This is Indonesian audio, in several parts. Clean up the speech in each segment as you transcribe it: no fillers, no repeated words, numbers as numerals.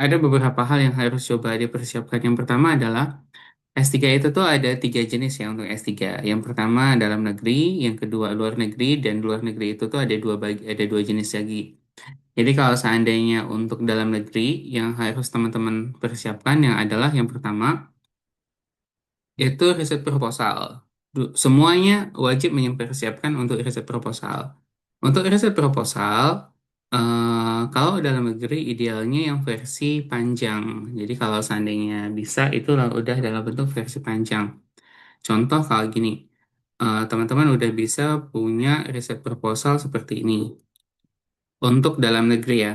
Ada beberapa hal yang harus coba dipersiapkan. Yang pertama adalah S3 itu tuh ada tiga jenis ya untuk S3. Yang pertama dalam negeri, yang kedua luar negeri, dan luar negeri itu tuh ada dua jenis lagi. Jadi kalau seandainya untuk dalam negeri, yang harus teman-teman persiapkan yang adalah yang pertama itu riset proposal. Semuanya wajib mempersiapkan untuk riset proposal. Untuk riset proposal, kalau dalam negeri idealnya yang versi panjang. Jadi kalau seandainya bisa itu udah dalam bentuk versi panjang. Contoh kalau gini, teman-teman udah bisa punya riset proposal seperti ini. Untuk dalam negeri ya.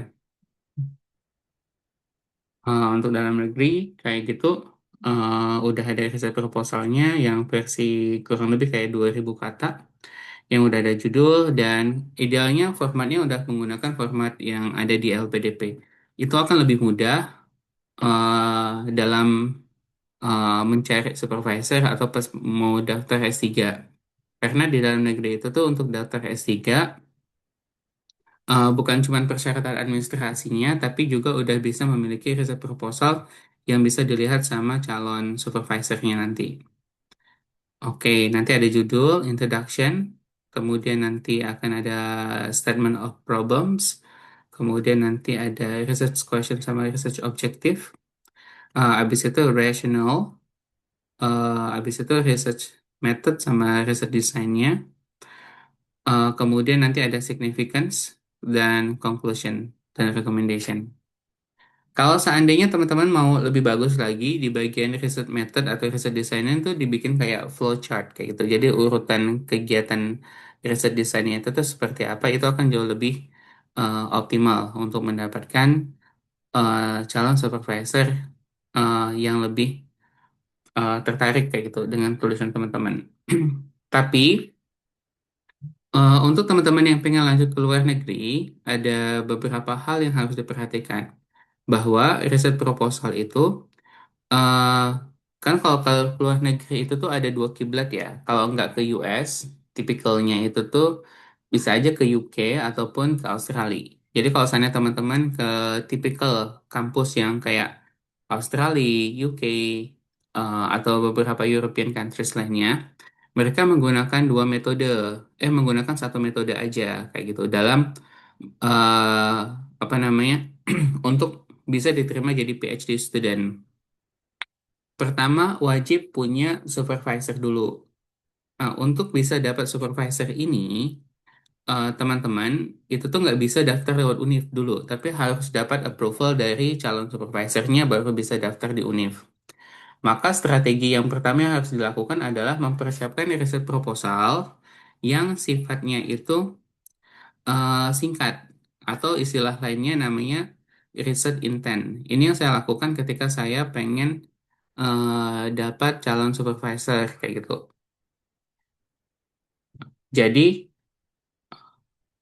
Untuk dalam negeri kayak gitu udah ada riset proposalnya yang versi kurang lebih kayak 2000 kata yang udah ada judul dan idealnya formatnya udah menggunakan format yang ada di LPDP. Itu akan lebih mudah dalam mencari supervisor atau pas mau daftar S3. Karena di dalam negeri itu tuh untuk daftar S3 bukan cuma persyaratan administrasinya, tapi juga udah bisa memiliki riset proposal yang bisa dilihat sama calon supervisornya nanti. Oke, nanti ada judul, introduction, kemudian nanti akan ada statement of problems, kemudian nanti ada research question sama research objective, habis itu rational, habis itu research method sama research design-nya, kemudian nanti ada significance dan conclusion dan recommendation. Kalau seandainya teman-teman mau lebih bagus lagi di bagian riset method atau riset desainnya itu dibikin kayak flowchart kayak gitu. Jadi urutan kegiatan riset desainnya itu tuh seperti apa itu akan jauh lebih optimal untuk mendapatkan eh, calon supervisor yang lebih tertarik kayak gitu dengan tulisan teman-teman. Tapi untuk teman-teman yang pengen lanjut ke luar negeri, ada beberapa hal yang harus diperhatikan bahwa riset proposal itu Eh, kan kalau ke luar negeri itu tuh ada dua kiblat ya. Kalau nggak ke US, tipikalnya itu tuh bisa aja ke UK ataupun ke Australia. Jadi kalau sana teman-teman ke tipikal kampus yang kayak Australia, UK, atau beberapa European countries lainnya, mereka menggunakan dua metode, menggunakan satu metode aja kayak gitu dalam eh, apa namanya untuk bisa diterima jadi PhD student. Pertama, wajib punya supervisor dulu. Nah, untuk bisa dapat supervisor ini, teman-teman, itu tuh nggak bisa daftar lewat univ dulu, tapi harus dapat approval dari calon supervisornya baru bisa daftar di univ. Maka strategi yang pertama yang harus dilakukan adalah mempersiapkan riset proposal yang sifatnya itu singkat, atau istilah lainnya namanya research intent. Ini yang saya lakukan ketika saya pengen dapat calon supervisor kayak gitu. Jadi,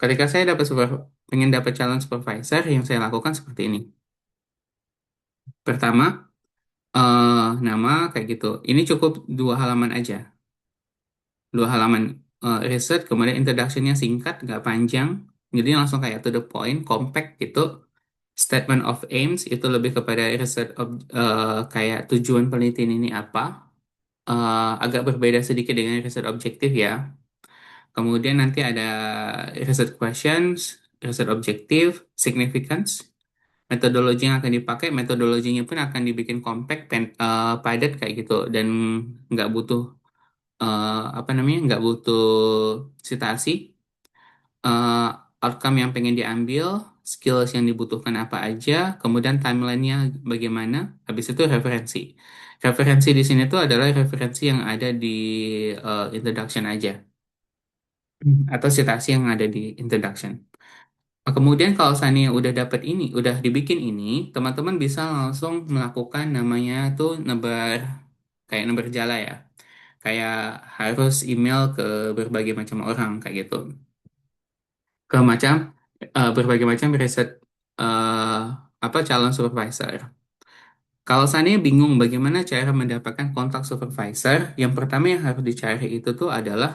ketika saya pengen dapat calon supervisor, yang saya lakukan seperti ini. Pertama, nama kayak gitu. Ini cukup dua halaman aja, dua halaman research, kemudian introduction-nya singkat, nggak panjang, jadi langsung kayak to the point, compact gitu. Statement of aims itu lebih kepada kayak tujuan penelitian ini apa. Agak berbeda sedikit dengan riset objektif ya. Kemudian nanti ada research questions, research objective, significance, metodologi yang akan dipakai, metodologinya pun akan dibikin compact, padat kayak gitu, dan nggak butuh apa namanya, nggak butuh citasi. eh, Outcome yang pengen diambil, skills yang dibutuhkan apa aja, kemudian timelinenya bagaimana, habis itu referensi. Referensi di sini tuh adalah referensi yang ada di introduction aja, atau citasi yang ada di introduction. Nah, kemudian kalau seandainya udah dapat ini, udah dibikin ini, teman-teman bisa langsung melakukan namanya tuh kayak nebar jala ya. Kayak harus email ke berbagai macam orang kayak gitu. Ke macam berbagai macam riset eh, apa calon supervisor. Kalau seandainya bingung bagaimana cara mendapatkan kontak supervisor, yang pertama yang harus dicari itu tuh adalah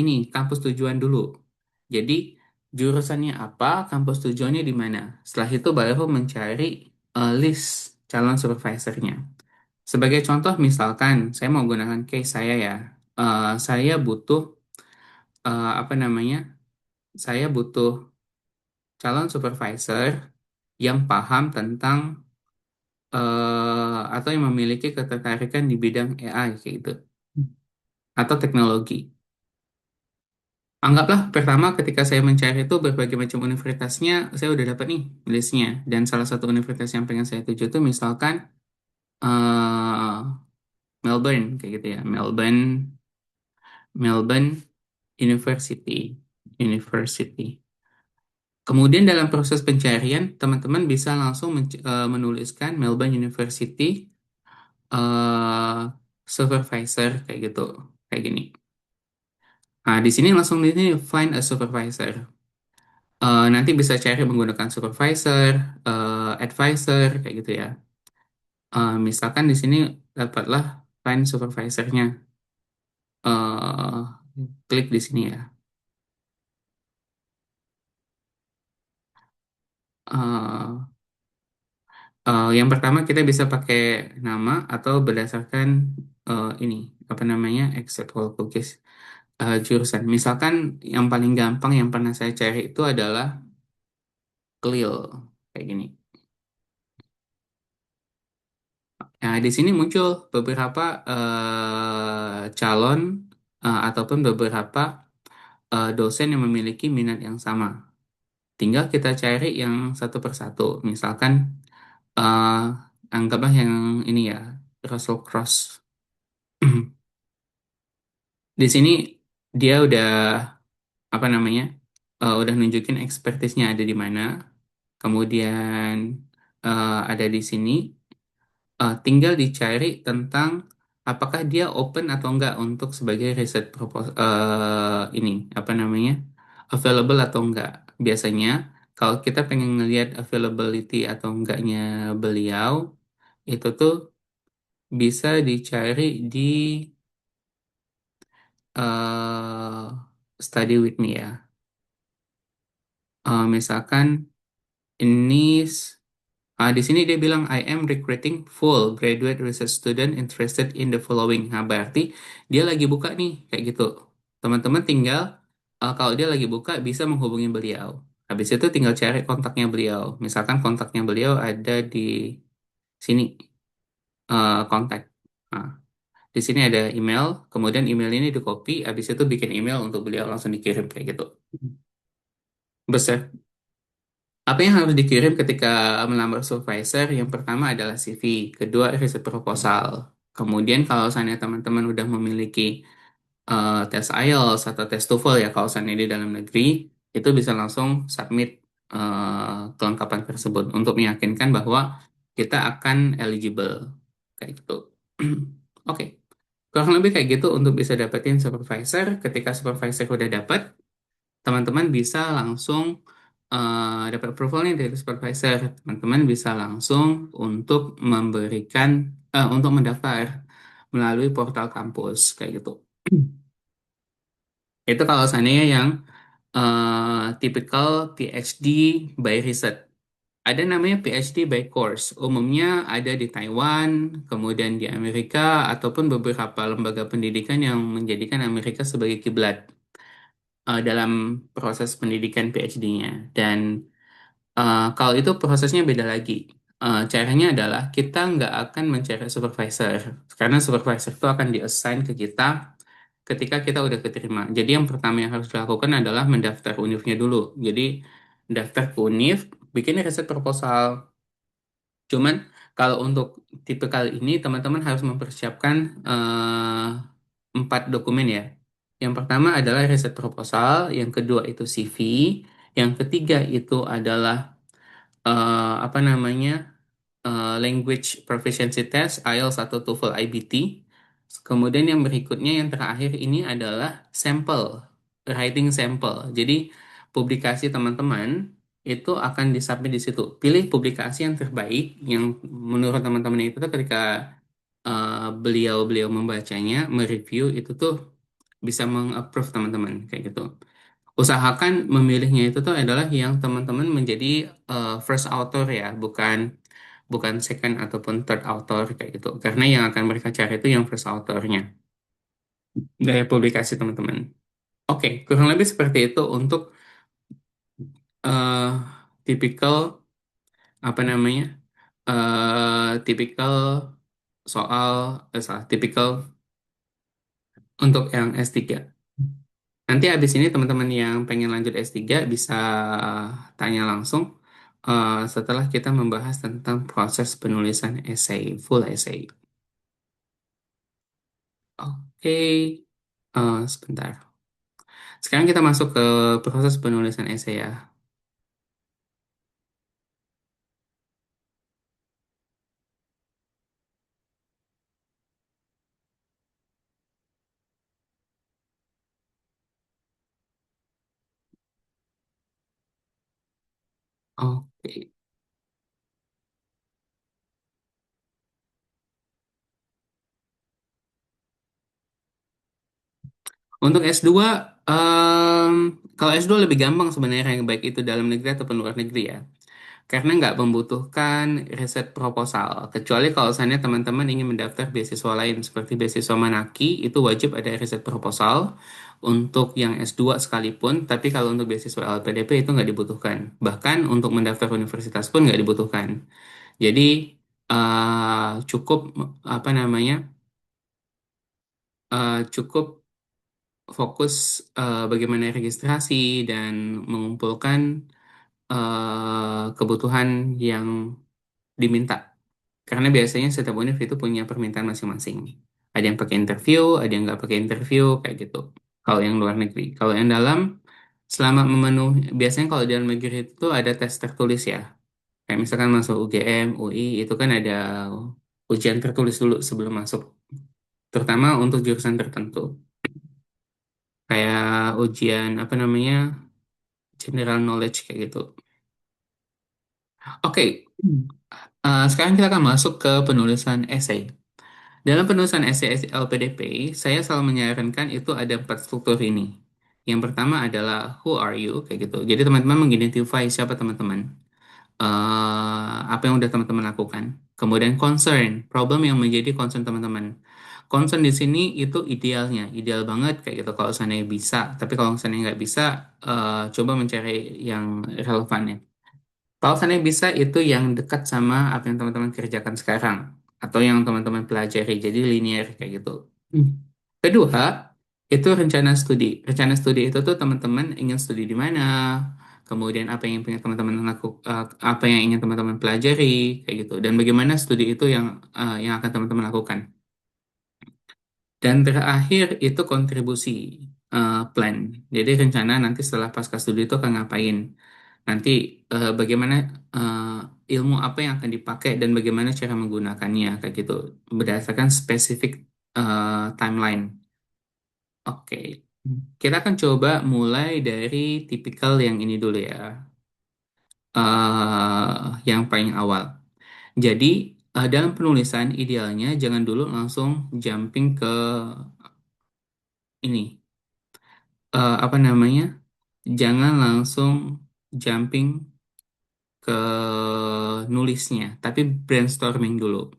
ini kampus tujuan dulu. Jadi jurusannya apa, kampus tujuannya di mana. Setelah itu baru mencari list calon supervisornya. Sebagai contoh, misalkan saya mau gunakan case saya ya. Saya butuh apa namanya? Saya butuh calon supervisor yang paham tentang atau yang memiliki ketertarikan di bidang AI kayak gitu atau teknologi. Anggaplah pertama ketika saya mencari itu berbagai macam universitasnya, saya udah dapat nih listnya. Dan salah satu universitas yang pengen saya tuju itu misalkan eh, Melbourne kayak gitu ya, Melbourne University, University. Kemudian dalam proses pencarian, teman-teman bisa langsung menuliskan Melbourne University eh, supervisor kayak gitu, kayak gini. Nah, di sini langsung di sini find a supervisor. Nanti bisa cari menggunakan supervisor, advisor, kayak gitu ya. Misalkan di sini dapatlah find supervisornya. Eh, Klik di sini ya. Eh, yang pertama kita bisa pakai nama atau berdasarkan ini apa namanya accept all cookies jurusan. Misalkan yang paling gampang yang pernah saya cari itu adalah CLIL kayak gini. Nah, di sini muncul beberapa calon ataupun beberapa dosen yang memiliki minat yang sama. Tinggal kita cari yang satu persatu. Misalkan eh, anggaplah yang ini ya, Russell Cross. Di sini dia udah apa namanya, udah nunjukin expertise-nya ada di mana. Kemudian ada di sini. Tinggal dicari tentang apakah dia open atau enggak untuk sebagai riset ini apa namanya available atau enggak. Biasanya kalau kita pengen ngelihat availability atau enggaknya beliau itu tuh bisa dicari di study with me ya. Misalkan ini di sini dia bilang I am recruiting full graduate research student interested in the following. Nah, berarti dia lagi buka nih kayak gitu. Teman-teman tinggal kalau dia lagi buka bisa menghubungi beliau. Habis itu tinggal cari kontaknya beliau. Misalkan kontaknya beliau ada di sini kontak. Nah, di sini ada email, kemudian email ini di copy, habis itu bikin email untuk beliau langsung dikirim kayak gitu. Besar. Apa yang harus dikirim ketika melamar supervisor? Yang pertama adalah CV, kedua riset proposal. Kemudian kalau seandainya teman-teman udah memiliki tes IELTS atau tes TOEFL ya kalau seandainya di dalam negeri, itu bisa langsung submit kelengkapan tersebut untuk meyakinkan bahwa kita akan eligible kayak gitu. Oke, kurang lebih kayak gitu untuk bisa dapetin supervisor. Ketika supervisor udah dapat, teman-teman bisa langsung dapat approvalnya dari supervisor. Teman-teman bisa langsung untuk memberikan untuk mendaftar melalui portal kampus kayak gitu. Itu kalau seandainya yang typical PhD by research. Ada namanya PhD by course. Umumnya ada di Taiwan, kemudian di Amerika, ataupun beberapa lembaga pendidikan yang menjadikan Amerika sebagai kiblat dalam proses pendidikan PhD-nya. Dan kalau itu prosesnya beda lagi. Caranya adalah kita nggak akan mencari supervisor, karena supervisor itu akan di-assign ke kita ketika kita udah keterima. Jadi yang pertama yang harus dilakukan adalah mendaftar univnya dulu. Jadi daftar ke univ, bikin riset proposal. Cuman kalau untuk tipe kali ini teman-teman harus mempersiapkan empat dokumen ya. Yang pertama adalah riset proposal, yang kedua itu CV, yang ketiga itu adalah apa namanya language proficiency test IELTS atau TOEFL IBT. Kemudian yang berikutnya yang terakhir ini adalah sampel, writing sample. Jadi publikasi teman-teman itu akan disubmit di situ. Pilih publikasi yang terbaik yang menurut teman-teman itu tuh ketika beliau-beliau membacanya, mereview itu tuh bisa meng-approve teman-teman kayak gitu. Usahakan memilihnya itu tuh adalah yang teman-teman menjadi first author ya, bukan bukan second ataupun third author kayak gitu. Karena yang akan mereka cari itu yang first authornya, gaya publikasi teman-teman. Oke, kurang lebih seperti itu untuk eh tipikal apa namanya? Tipikal soal salah, tipikal untuk yang S3. Nanti habis ini teman-teman yang pengen lanjut S3 bisa tanya langsung setelah kita membahas tentang proses penulisan essay, full essay. Oke, sebentar. Sekarang kita masuk ke proses penulisan essay ya. Oke. Untuk S2, kalau S2 lebih gampang sebenarnya, yang baik itu dalam negeri ataupun luar negeri ya. Karena nggak membutuhkan riset proposal. Kecuali kalau misalnya teman-teman ingin mendaftar beasiswa lain seperti beasiswa Manaki, itu wajib ada riset proposal untuk yang S2 sekalipun, tapi kalau untuk beasiswa LPDP itu nggak dibutuhkan. Bahkan untuk mendaftar universitas pun nggak dibutuhkan. Jadi cukup apa namanya, cukup fokus bagaimana registrasi dan mengumpulkan kebutuhan yang diminta. Karena biasanya setiap univ itu punya permintaan masing-masing. Ada yang pakai interview, ada yang nggak pakai interview, kayak gitu. Kalau yang luar negeri. Kalau yang dalam, selama memenuhi, biasanya kalau di dalam negeri itu ada tes tertulis ya. Kayak misalkan masuk UGM, UI, itu kan ada ujian tertulis dulu sebelum masuk. Terutama untuk jurusan tertentu. Kayak ujian, apa namanya, general knowledge kayak gitu. Oke, sekarang kita akan masuk ke penulisan essay. Dalam penulisan essay LPDP, saya selalu menyarankan itu ada empat struktur ini. Yang pertama adalah who are you, kayak gitu. Jadi teman-teman mengidentify siapa teman-teman, apa yang udah teman-teman lakukan. Kemudian concern, problem yang menjadi concern teman-teman. Concern di sini itu idealnya, ideal banget kayak gitu kalau seandainya bisa. Tapi kalau seandainya nggak bisa, coba mencari yang relevan ya. Kalau seandainya bisa itu yang dekat sama apa yang teman-teman kerjakan sekarang atau yang teman-teman pelajari, jadi linear kayak gitu. Hmm. Kedua, itu rencana studi. Rencana studi itu tuh teman-teman ingin studi di mana, kemudian apa yang ingin teman-teman apa yang ingin teman-teman pelajari kayak gitu, dan bagaimana studi itu yang akan teman-teman lakukan. Dan terakhir itu kontribusi plan. Jadi rencana nanti setelah pasca studi itu akan ngapain. Nanti bagaimana ilmu apa yang akan dipakai dan bagaimana cara menggunakannya kayak gitu. Berdasarkan spesifik timeline. Oke. Kita akan coba mulai dari tipikal yang ini dulu ya. Yang paling awal. Jadi dalam penulisan idealnya jangan dulu langsung jumping ke ini. Apa namanya? Jangan langsung jumping ke nulisnya, tapi brainstorming dulu.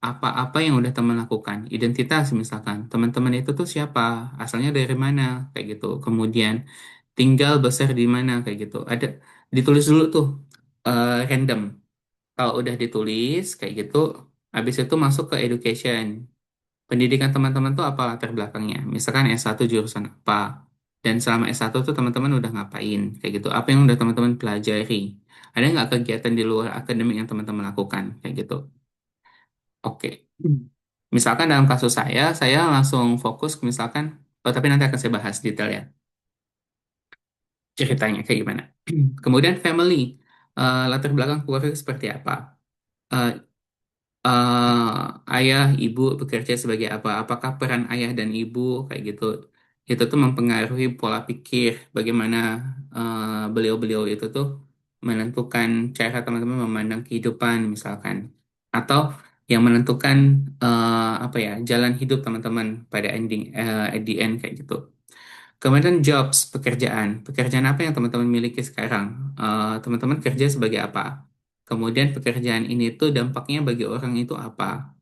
Apa-apa yang udah teman lakukan, identitas misalkan, teman-teman itu tuh siapa, asalnya dari mana, kayak gitu. Kemudian tinggal besar di mana, kayak gitu. Ada ditulis dulu tuh random. Kalau udah ditulis kayak gitu, habis itu masuk ke education. Pendidikan teman-teman tuh apa latar belakangnya? Misalkan S1 jurusan apa? Dan selama S1 tuh teman-teman udah ngapain? Kayak gitu. Apa yang udah teman-teman pelajari? Ada nggak kegiatan di luar akademik yang teman-teman lakukan? Kayak gitu. Oke. Misalkan dalam kasus saya langsung fokus ke misalkan, oh tapi nanti akan saya bahas detail ya, ceritanya kayak gimana. Kemudian family, latar belakang keluarga seperti apa? Eh, ayah, ibu bekerja sebagai apa? Apakah peran ayah dan ibu kayak gitu? Itu tuh mempengaruhi pola pikir bagaimana beliau-beliau itu tuh menentukan cara teman-teman memandang kehidupan misalkan, atau yang menentukan apa ya jalan hidup teman-teman pada ending at the end kayak gitu. Kemudian jobs, pekerjaan. Pekerjaan apa yang teman-teman miliki sekarang? Teman-teman kerja sebagai apa? Kemudian pekerjaan ini tuh dampaknya bagi orang itu apa?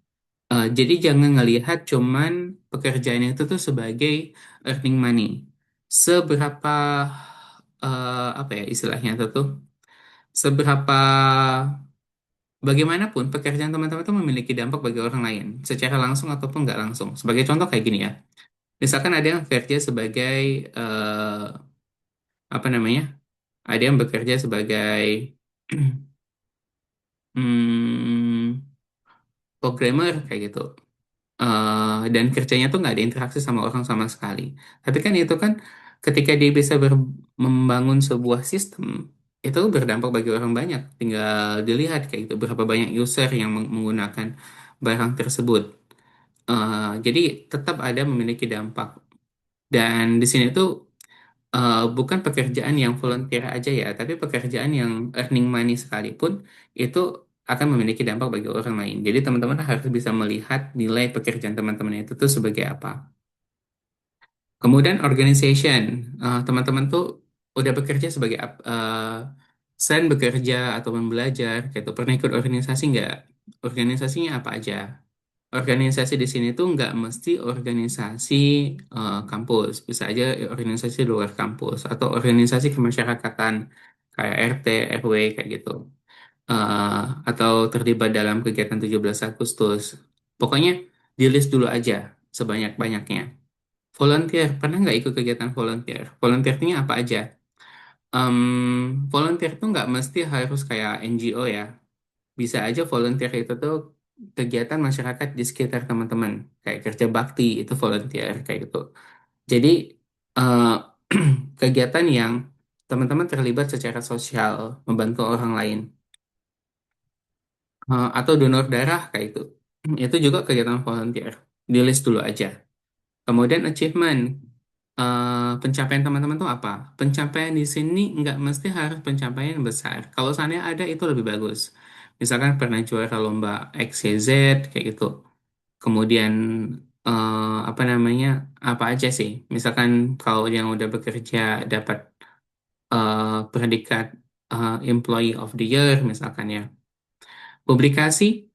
Jadi jangan ngelihat cuman pekerjaan itu tuh sebagai earning money. Seberapa apa ya istilahnya itu tuh? Seberapa bagaimanapun pekerjaan teman-teman itu memiliki dampak bagi orang lain, secara langsung ataupun nggak langsung. Sebagai contoh kayak gini ya. Misalkan ada yang kerja sebagai apa namanya? Ada yang bekerja sebagai hmm, programmer kayak gitu. Dan kerjanya tuh nggak ada interaksi sama orang sama sekali. Tapi kan itu kan ketika dia bisa membangun sebuah sistem, itu berdampak bagi orang banyak. Tinggal dilihat kayak gitu berapa banyak user yang menggunakan barang tersebut. Jadi tetap ada memiliki dampak. Dan di sini tuh bukan pekerjaan yang volunteer aja ya, tapi pekerjaan yang earning money sekalipun itu akan memiliki dampak bagi orang lain. Jadi teman-teman harus bisa melihat nilai pekerjaan teman-teman itu tuh sebagai apa. Kemudian organization. Teman-teman tuh udah bekerja sebagai selain bekerja atau belajar, gitu. Pernah ikut organisasi nggak? Organisasinya apa aja? Organisasi di sini tuh nggak mesti organisasi kampus, bisa aja organisasi luar kampus atau organisasi kemasyarakatan kayak RT, RW kayak gitu. Eh, atau terlibat dalam kegiatan 17 Agustus. Pokoknya di list dulu aja sebanyak-banyaknya. Volunteer, pernah nggak ikut kegiatan volunteer? Volunteernya apa aja? Volunteer tuh nggak mesti harus kayak NGO ya. Bisa aja volunteer itu tuh kegiatan masyarakat di sekitar teman-teman, kayak kerja bakti itu volunteer kayak gitu. Jadi eh, kegiatan yang teman-teman terlibat secara sosial, membantu orang lain, atau donor darah kayak itu. Itu juga kegiatan volunteer. Di list dulu aja. Kemudian achievement. Pencapaian teman-teman tuh apa? Pencapaian di sini nggak mesti harus pencapaian yang besar. Kalau seandainya ada itu lebih bagus. Misalkan pernah juara lomba XYZ kayak gitu. Kemudian apa namanya? Apa aja sih? Misalkan kalau yang udah bekerja dapat predikat Employee of the Year misalkan ya. Publikasi,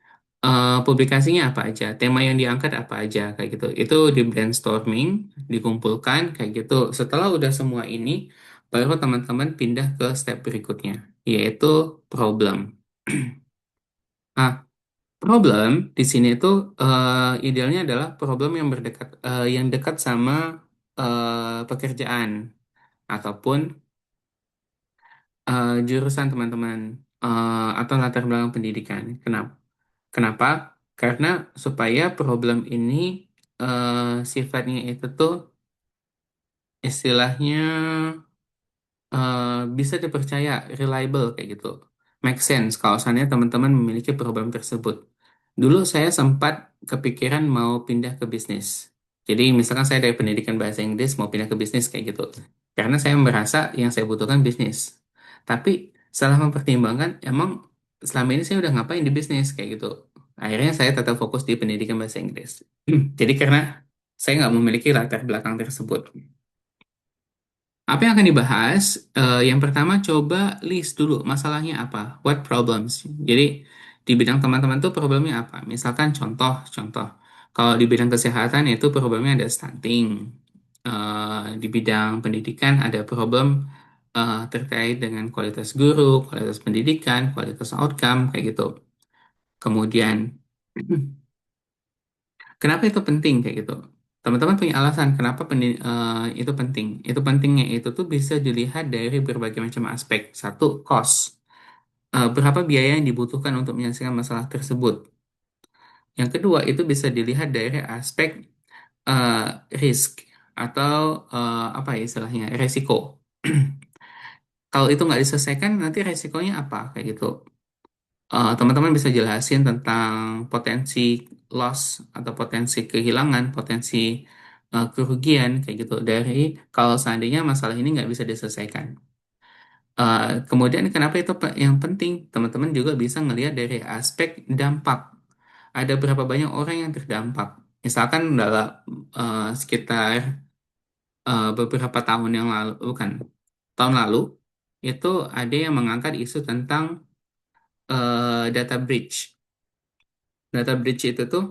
publikasinya apa aja, tema yang diangkat apa aja, kayak gitu. Itu di brainstorming, dikumpulkan, kayak gitu. Setelah udah semua ini, baru teman-teman pindah ke step berikutnya, yaitu problem. Nah, problem di sini tuh idealnya adalah problem yang yang dekat sama pekerjaan ataupun jurusan teman-teman atau latar belakang pendidikan. Kenapa? Kenapa? Karena supaya problem ini sifatnya itu tuh istilahnya eh, bisa dipercaya, reliable kayak gitu. Make sense kalau seandainya teman-teman memiliki problem tersebut. Dulu saya sempat kepikiran mau pindah ke bisnis. Jadi misalkan saya dari pendidikan bahasa Inggris mau pindah ke bisnis kayak gitu. Karena saya merasa yang saya butuhkan bisnis. Tapi setelah mempertimbangkan, emang selama ini saya udah ngapain di bisnis kayak gitu. Akhirnya saya tetap fokus di pendidikan bahasa Inggris. Jadi karena saya nggak memiliki latar belakang tersebut. Apa yang akan dibahas? Yang pertama, coba list dulu masalahnya apa, what problems. Jadi di bidang teman-teman tuh problemnya apa? Misalkan contoh, kalau di bidang kesehatan itu problemnya ada stunting. Di bidang pendidikan ada problem terkait dengan kualitas guru, kualitas pendidikan, kualitas outcome kayak gitu. Kemudian kenapa itu penting kayak gitu? Teman-teman punya alasan kenapa itu penting. Itu pentingnya itu tuh bisa dilihat dari berbagai macam aspek. Satu, cost. Berapa biaya yang dibutuhkan untuk menyelesaikan masalah tersebut. Yang kedua, itu bisa dilihat dari aspek eh, risk atau apa ya istilahnya, resiko. Kalau itu nggak diselesaikan, nanti resikonya apa? Kayak gitu. Teman-teman bisa jelasin tentang potensi loss atau potensi kehilangan, potensi kerugian kayak gitu dari kalau seandainya masalah ini nggak bisa diselesaikan. Kemudian kenapa itu yang penting? Teman-teman juga bisa ngelihat dari aspek dampak. Ada berapa banyak orang yang terdampak? Misalkan dalam sekitar beberapa tahun yang lalu, bukan, tahun lalu, itu ada yang mengangkat isu tentang data breach. Data breach itu tuh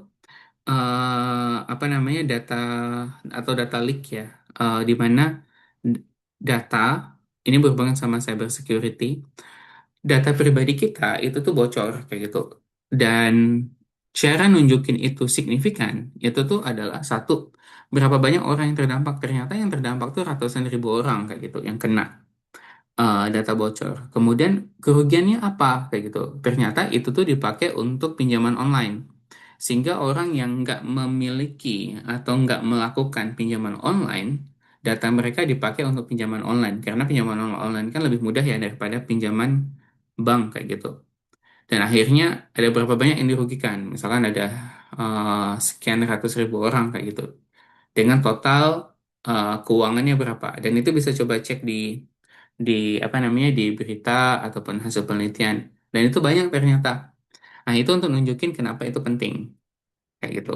apa namanya data atau data leak ya, di mana d- data ini berhubungan sama cyber security, data pribadi kita itu tuh bocor kayak gitu. Dan cara nunjukin itu signifikan itu tuh adalah satu, berapa banyak orang yang terdampak. Ternyata yang terdampak tuh ratusan ribu orang kayak gitu yang kena data bocor. Kemudian kerugiannya apa kayak gitu. Ternyata itu tuh dipakai untuk pinjaman online. Sehingga orang yang nggak memiliki atau nggak melakukan pinjaman online, data mereka dipakai untuk pinjaman online. Karena pinjaman online kan lebih mudah ya daripada pinjaman bank kayak gitu. Dan akhirnya ada berapa banyak yang dirugikan. Misalkan ada sekian ratus ribu orang kayak gitu. Dengan total keuangannya berapa. Dan itu bisa coba cek di apa namanya di berita ataupun hasil penelitian. Dan itu banyak ternyata. Nah, itu untuk nunjukin kenapa itu penting kayak gitu.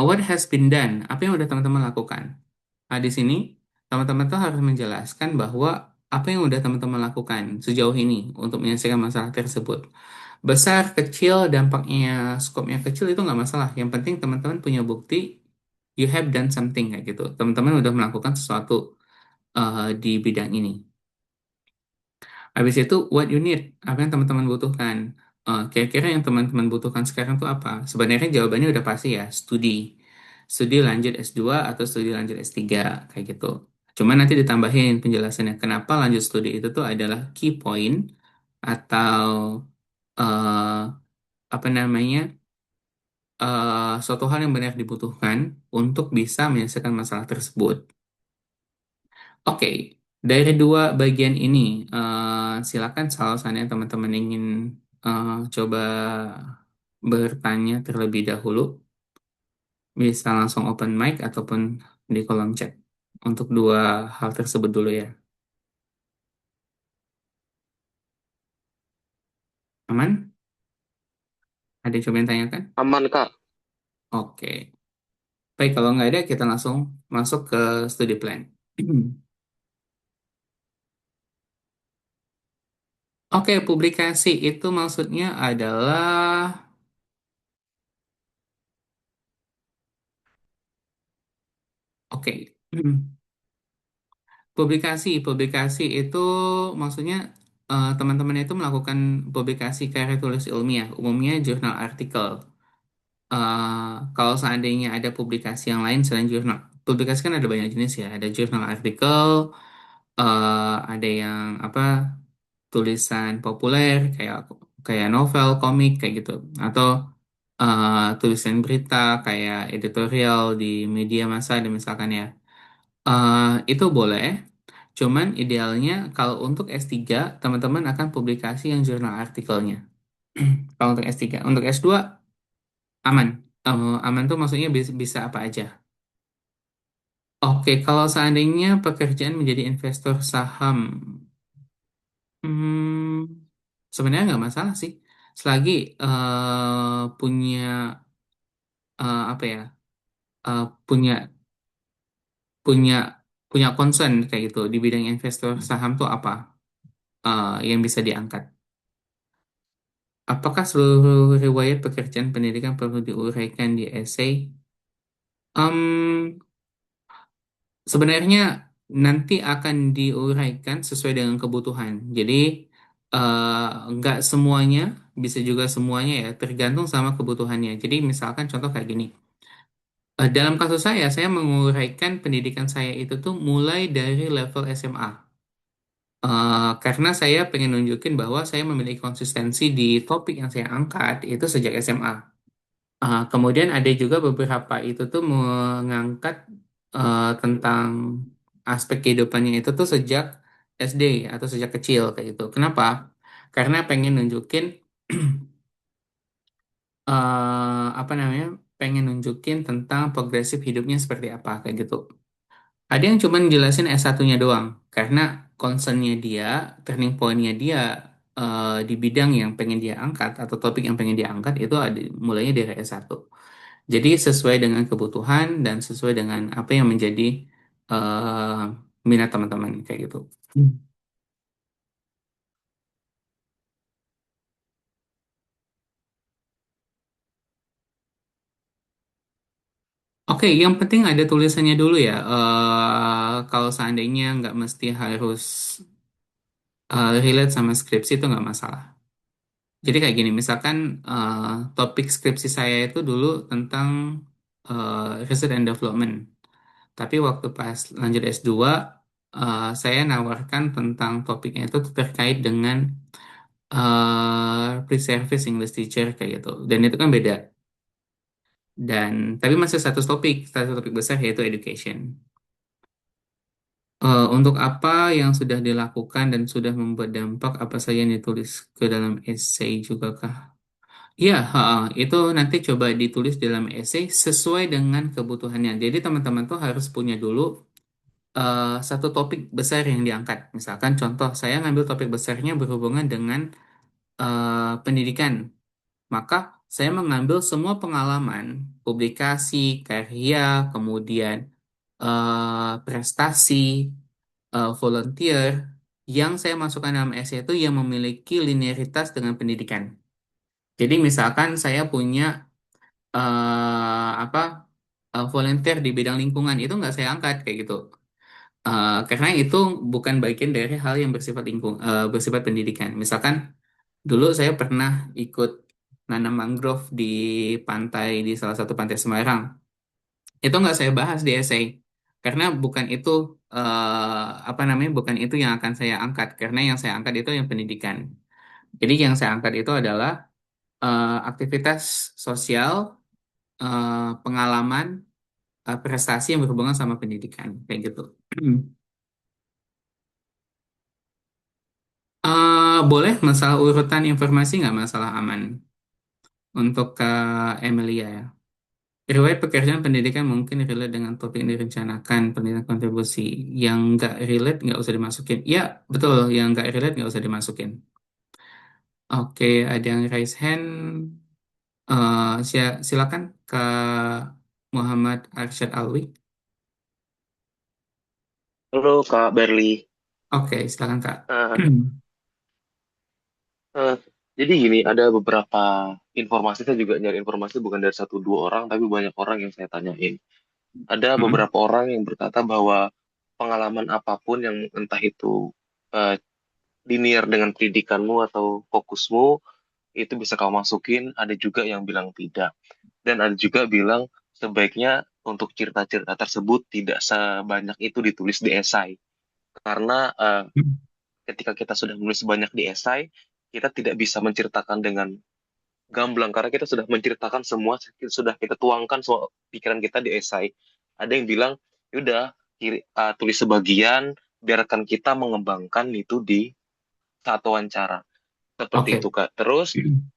What has been done? Apa yang udah teman-teman lakukan? Nah, di sini teman-teman tuh harus menjelaskan bahwa apa yang udah teman-teman lakukan sejauh ini untuk menyelesaikan masalah tersebut. Besar, kecil, dampaknya, skopnya kecil itu nggak masalah. Yang penting teman-teman punya bukti you have done something kayak gitu. Teman-teman udah melakukan sesuatu di bidang ini. Habis itu, what you need, apa yang teman-teman butuhkan. Kira-kira yang teman-teman butuhkan sekarang tuh apa? Sebenarnya jawabannya udah pasti ya, studi. Studi lanjut S2 atau studi lanjut S3, kayak gitu. Cuma nanti ditambahin penjelasannya, kenapa lanjut studi itu tuh adalah key point atau eh, apa namanya, suatu hal yang benar dibutuhkan untuk bisa menyelesaikan masalah tersebut. Oke, dari dua bagian ini, silakan kalau seandainya teman-teman ingin coba bertanya terlebih dahulu, bisa langsung open mic ataupun di kolom chat untuk dua hal tersebut dulu ya. Aman? Ada yang coba yang tanyakan? Aman, Kak. Oke. Baik, kalau nggak ada, kita langsung masuk ke studi plan. Oke, publikasi itu maksudnya adalah, oke. Publikasi itu maksudnya teman-teman itu melakukan publikasi karya tulis ilmiah, umumnya jurnal artikel. Kalau seandainya ada publikasi yang lain selain jurnal, publikasi kan ada banyak jenis ya, ada jurnal artikel, ada yang apa tulisan populer kayak kayak novel, komik kayak gitu, atau tulisan berita kayak editorial di media massa, dan misalkan ya. Itu boleh. Cuman idealnya kalau untuk S3, teman-teman akan publikasi yang jurnal artikelnya. Kalau untuk S3, untuk S2 aman. Aman tuh maksudnya bisa apa aja. Oke, kalau seandainya pekerjaan menjadi investor saham, sebenarnya nggak masalah sih. Selagi punya apa ya, eh, punya punya punya concern kayak gitu di bidang investor saham tuh apa yang bisa diangkat. Apakah seluruh riwayat pekerjaan pendidikan perlu diuraikan di esai? Em, Sebenarnya nanti akan diuraikan sesuai dengan kebutuhan. Jadi nggak semuanya, bisa juga semuanya ya, tergantung sama kebutuhannya. Jadi misalkan contoh kayak gini. Dalam kasus saya menguraikan pendidikan saya itu tuh mulai dari level SMA. Karena saya pengen nunjukin bahwa saya memiliki konsistensi di topik yang saya angkat itu sejak SMA. Kemudian ada juga beberapa itu tuh mengangkat tentang aspek kehidupannya itu tuh sejak SD atau sejak kecil kayak gitu. Kenapa? Karena pengen nunjukin apa namanya? Pengen nunjukin tentang progresif hidupnya seperti apa kayak gitu. Ada yang cuman jelasin S1-nya doang karena concernnya dia, turning point-nya dia di bidang yang pengen dia angkat atau topik yang pengen dia angkat itu ada mulainya dari S1. Jadi sesuai dengan kebutuhan dan sesuai dengan apa yang menjadi eh, minat teman-teman kayak gitu. Hmm. Oke, yang penting ada tulisannya dulu ya. Kalau seandainya nggak mesti harus relate sama skripsi itu nggak masalah. Jadi kayak gini, misalkan eh, topik skripsi saya itu dulu tentang research and development. Tapi waktu pas lanjut S2, saya nawarkan tentang topiknya itu terkait dengan pre-service English teacher kayak gitu. Dan itu kan beda. Dan tapi masih satu topik besar yaitu education. Untuk apa yang sudah dilakukan dan sudah membuat dampak apa saja yang ditulis ke dalam essay juga kah? Iya, itu nanti coba ditulis dalam essay sesuai dengan kebutuhannya. Jadi teman-teman tuh harus punya dulu satu topik besar yang diangkat. Misalkan contoh, saya ngambil topik besarnya berhubungan dengan pendidikan. Maka saya mengambil semua pengalaman, publikasi, karya, kemudian prestasi, volunteer, yang saya masukkan dalam essay itu yang memiliki linearitas dengan pendidikan. Jadi misalkan saya punya apa volunteer di bidang lingkungan itu nggak saya angkat kayak gitu. Karena itu bukan bagian dari hal yang bersifat pendidikan. Misalkan dulu saya pernah ikut nanam mangrove di pantai di salah satu pantai Semarang. Itu nggak saya bahas di essay karena bukan itu apa namanya bukan itu yang akan saya angkat karena yang saya angkat itu yang pendidikan. Jadi yang saya angkat itu adalah aktivitas sosial, pengalaman, prestasi yang berhubungan sama pendidikan kayak gitu. Boleh masalah urutan informasi nggak masalah aman untuk Kak Emilia ya. Riwayat pekerjaan pendidikan mungkin relate dengan topik yang direncanakan, pendidikan kontribusi. Yang nggak relate nggak usah dimasukin. Ya, betul. Yang nggak relate nggak usah dimasukin. Oke, ada yang raise hand. Silakan Kak Muhammad Arsyad Alwi. Halo Kak Berli. Oke, silakan Kak. Eh, eh, jadi gini, ada beberapa informasi, saya juga nyari informasi bukan dari satu dua orang, tapi banyak orang yang saya tanyain. Ada Mm, beberapa orang yang berkata bahwa pengalaman apapun yang entah itu eh, linear dengan pendidikanmu atau fokusmu, itu bisa kamu masukin, ada juga yang bilang tidak. Dan ada juga bilang sebaiknya untuk cerita-cerita tersebut tidak sebanyak itu ditulis di esai. Karena ketika kita sudah menulis banyak di esai, kita tidak bisa menceritakan dengan gamblang karena kita sudah menceritakan semua, sudah kita tuangkan semua pikiran kita di esai. Ada yang bilang, yaudah, tulis sebagian, biarkan kita mengembangkan itu di saat wawancara. Seperti itu, Oke. Kak. Terus,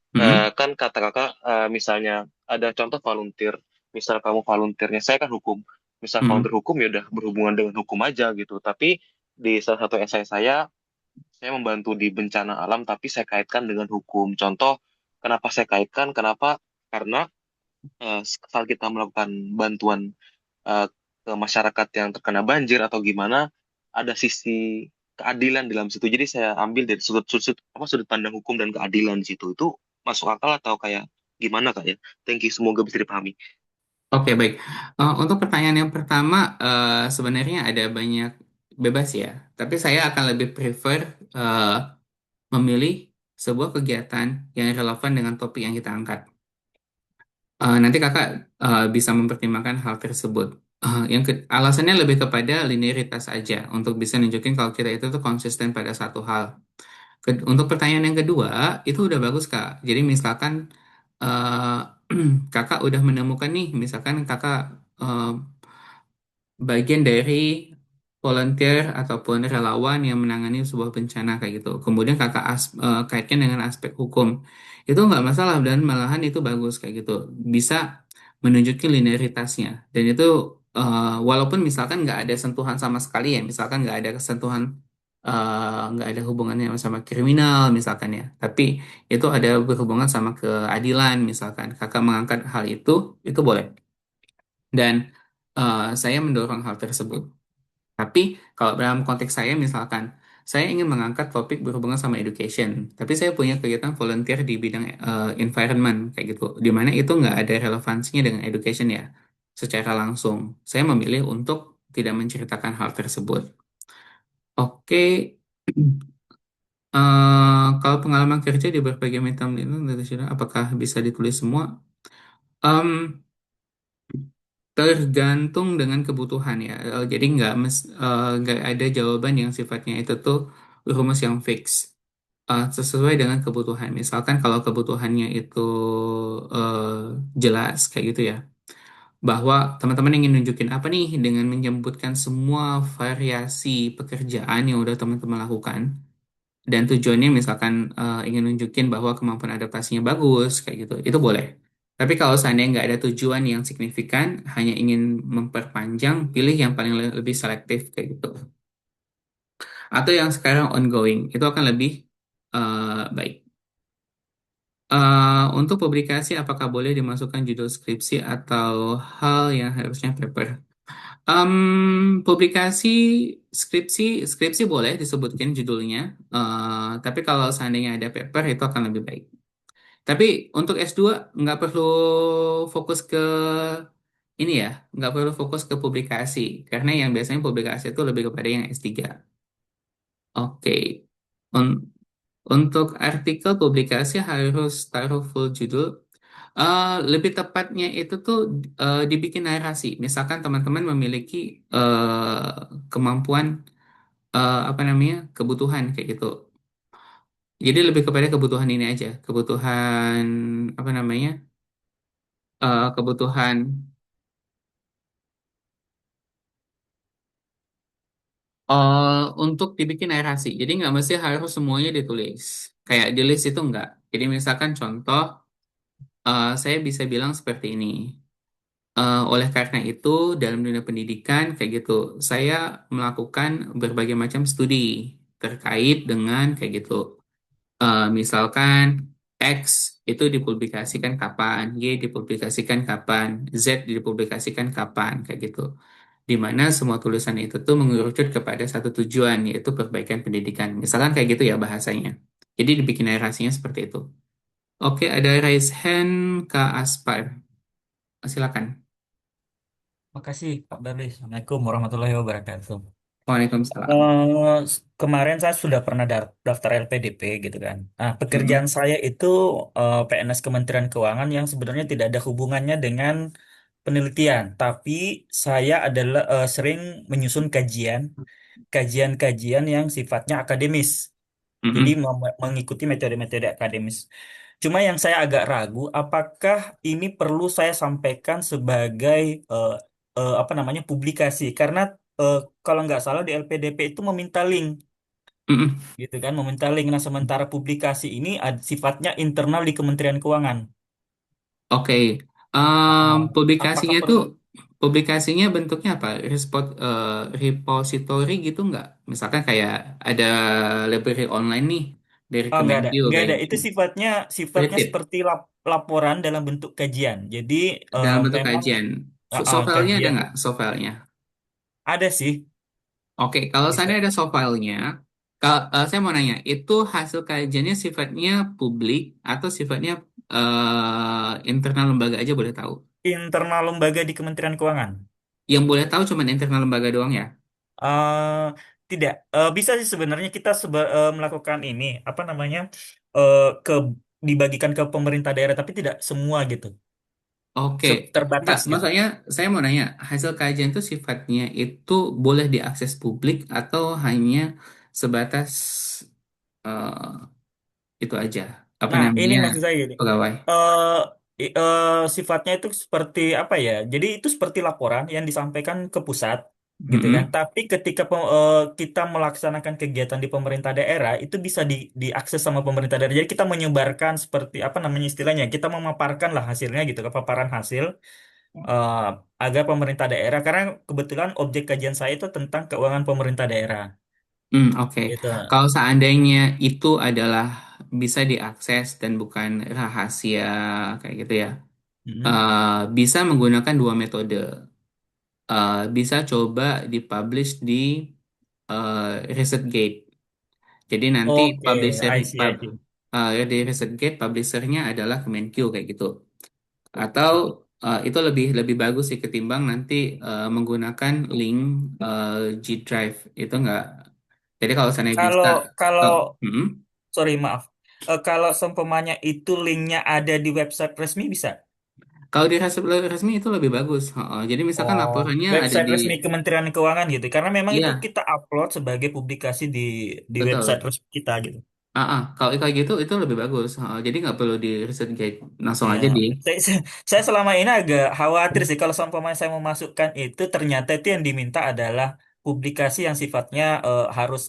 Mm, kan kata kakak, misalnya ada contoh volunteer. Misal kamu volunteernya, saya kan hukum. Misal volunteer mm. hukum, ya udah berhubungan dengan hukum aja gitu. Tapi di salah satu esai saya membantu di bencana alam, tapi saya kaitkan dengan hukum. Contoh, kenapa saya kaitkan? Kenapa? Karena saat kita melakukan bantuan eh, ke masyarakat yang terkena banjir atau gimana, ada sisi keadilan di dalam situ. Jadi saya ambil dari sudut pandang hukum dan keadilan di situ. Itu masuk akal atau kayak gimana kak ya? Thank you, semoga bisa dipahami. Oke, baik. Untuk pertanyaan yang pertama, sebenarnya ada banyak bebas ya. Tapi saya akan lebih prefer memilih sebuah kegiatan yang relevan dengan topik yang kita angkat. Nanti kakak bisa mempertimbangkan hal tersebut. Alasannya lebih kepada linearitas aja untuk bisa nunjukin kalau kita itu tuh konsisten pada satu hal. Untuk pertanyaan yang kedua, itu udah bagus Kak. Jadi misalkan eh, kakak udah menemukan nih, misalkan kakak bagian dari volunteer ataupun relawan yang menangani sebuah bencana kayak gitu. Kemudian kakak kaitkan dengan aspek hukum. Itu nggak masalah dan malahan itu bagus kayak gitu. Bisa menunjukin linearitasnya. Dan itu walaupun misalkan nggak ada sentuhan sama sekali ya, misalkan nggak ada kesentuhan. nggak ada hubungannya sama kriminal misalkan ya, tapi itu ada berhubungan sama keadilan misalkan. Kakak mengangkat hal itu boleh. Dan saya mendorong hal tersebut. Tapi kalau dalam konteks saya misalkan, saya ingin mengangkat topik berhubungan sama education, tapi saya punya kegiatan volunteer di bidang environment kayak gitu, di mana itu nggak ada relevansinya dengan education ya, secara langsung. Saya memilih untuk tidak menceritakan hal tersebut. Oke, kalau pengalaman kerja di berbagai macam itu, apakah bisa ditulis semua? Em, Tergantung dengan kebutuhan ya. Jadi nggak ada jawaban yang sifatnya itu tuh rumus yang fix. Sesuai dengan kebutuhan. Misalkan kalau kebutuhannya itu eh, jelas kayak gitu ya, bahwa teman-teman ingin nunjukin apa nih dengan menyebutkan semua variasi pekerjaan yang udah teman-teman lakukan, dan tujuannya misalkan ingin nunjukin bahwa kemampuan adaptasinya bagus kayak gitu, itu boleh. Tapi kalau seandainya nggak ada tujuan yang signifikan, hanya ingin memperpanjang, pilih yang paling lebih selektif kayak gitu. Atau yang sekarang ongoing, itu akan lebih baik. Untuk publikasi, apakah boleh dimasukkan judul skripsi atau hal yang harusnya paper? Publikasi skripsi boleh disebutkan judulnya. Tapi kalau seandainya ada paper itu akan lebih baik. Tapi untuk S2 nggak perlu fokus ke ini ya, nggak perlu fokus ke publikasi, karena yang biasanya publikasi itu lebih kepada yang S3. Oke. Un- untuk artikel publikasi harus taruh full judul. Lebih tepatnya itu tuh dibikin narasi. Misalkan teman-teman memiliki kemampuan apa namanya, kebutuhan kayak gitu. Jadi lebih kepada kebutuhan ini aja, kebutuhan apa namanya, kebutuhan untuk dibikin narasi. Jadi nggak mesti harus semuanya ditulis. Kayak di list itu nggak. Jadi misalkan contoh, saya bisa bilang seperti ini. Oleh karena itu, dalam dunia pendidikan kayak gitu, saya melakukan berbagai macam studi terkait dengan kayak gitu. Misalkan X itu dipublikasikan kapan, Y dipublikasikan kapan, Z dipublikasikan kapan, kayak gitu. Di mana semua tulisan itu tuh mengerucut kepada satu tujuan, yaitu perbaikan pendidikan. Misalkan kayak gitu ya bahasanya. Jadi dibikin narasinya seperti itu. Oke, ada raise hand Kak Aspar. Silakan. Makasih, Pak Barli. Assalamualaikum warahmatullahi wabarakatuh. Waalaikumsalam. Kemarin saya sudah pernah daftar LPDP gitu kan. Nah, pekerjaan Mm-mm. saya itu PNS Kementerian Keuangan yang sebenarnya tidak ada hubungannya dengan penelitian, tapi saya adalah sering menyusun kajian-kajian yang sifatnya akademis. Jadi Mm-mm. mengikuti metode-metode akademis. Cuma yang saya agak ragu, apakah ini perlu saya sampaikan sebagai eh, apa namanya publikasi? Karena eh, kalau nggak salah di LPDP itu meminta link, Mm-mm. gitu kan, meminta link. Nah, sementara publikasi ini sifatnya internal di Kementerian Keuangan. Oke. Apakah Publikasinya tuh perlu? publikasinya bentuknya apa? Repository gitu nggak? Misalkan kayak ada library online nih dari Oh, Kemenkyu nggak kayak ada. gitu. Itu sifatnya Prinsip seperti laporan dalam bentuk kajian. Jadi dalam bentuk memang kajian. Softfile-nya ada kajian nggak? Softfile-nya. ada sih. Oke, kalau Bisa. sana ada softfile-nya, kalau saya mau nanya, itu hasil kajiannya sifatnya publik atau sifatnya internal lembaga aja boleh tahu? Internal lembaga di Kementerian Keuangan. Yang boleh tahu cuma internal lembaga doang ya? eh Tidak. Bisa sih sebenarnya kita melakukan ini apa namanya ke dibagikan ke pemerintah daerah, tapi tidak semua gitu. Oke, enggak, Terbatas gitu. maksudnya saya mau nanya, hasil kajian itu sifatnya itu boleh diakses publik atau hanya sebatas itu aja? Apa Nah, ini namanya, maksud saya gini. pegawai? eh Sifatnya itu seperti apa ya? Jadi itu seperti laporan yang disampaikan ke pusat, gitu kan. Mm-mm. Tapi ketika kita melaksanakan kegiatan di pemerintah daerah, itu bisa diakses sama pemerintah daerah. Jadi kita menyebarkan seperti apa namanya istilahnya? Kita memaparkan lah hasilnya gitu, paparan hasil eh, agar pemerintah daerah. Karena kebetulan objek kajian saya itu tentang keuangan pemerintah daerah. Oke. Gitu. Kalau seandainya itu adalah bisa diakses dan bukan rahasia kayak gitu ya, Mm-mm. bisa menggunakan dua metode. Bisa coba dipublish di ResearchGate. Jadi nanti Oke, I see, I see. di ResearchGate publishernya adalah Kemenq kayak gitu. Atau Oke. itu lebih lebih bagus sih ketimbang nanti menggunakan link eh, G Drive itu enggak. Jadi kalau saya bisa, Kalau kalau oh, mm-mm. sorry maaf. Kalau seumpamanya itu linknya ada di website resmi bisa? Kalau di resmi itu lebih bagus. Jadi misalkan Oh, laporannya ada website di, resmi Kementerian Keuangan gitu. Karena memang itu iya kita upload sebagai publikasi di website betul. resmi kita gitu. Kalau kayak gitu itu lebih bagus. Jadi nggak perlu di research guide, langsung Ya, aja di. saya selama ini agak khawatir sih kalau seumpamanya saya memasukkan itu ternyata itu yang diminta adalah publikasi yang sifatnya harus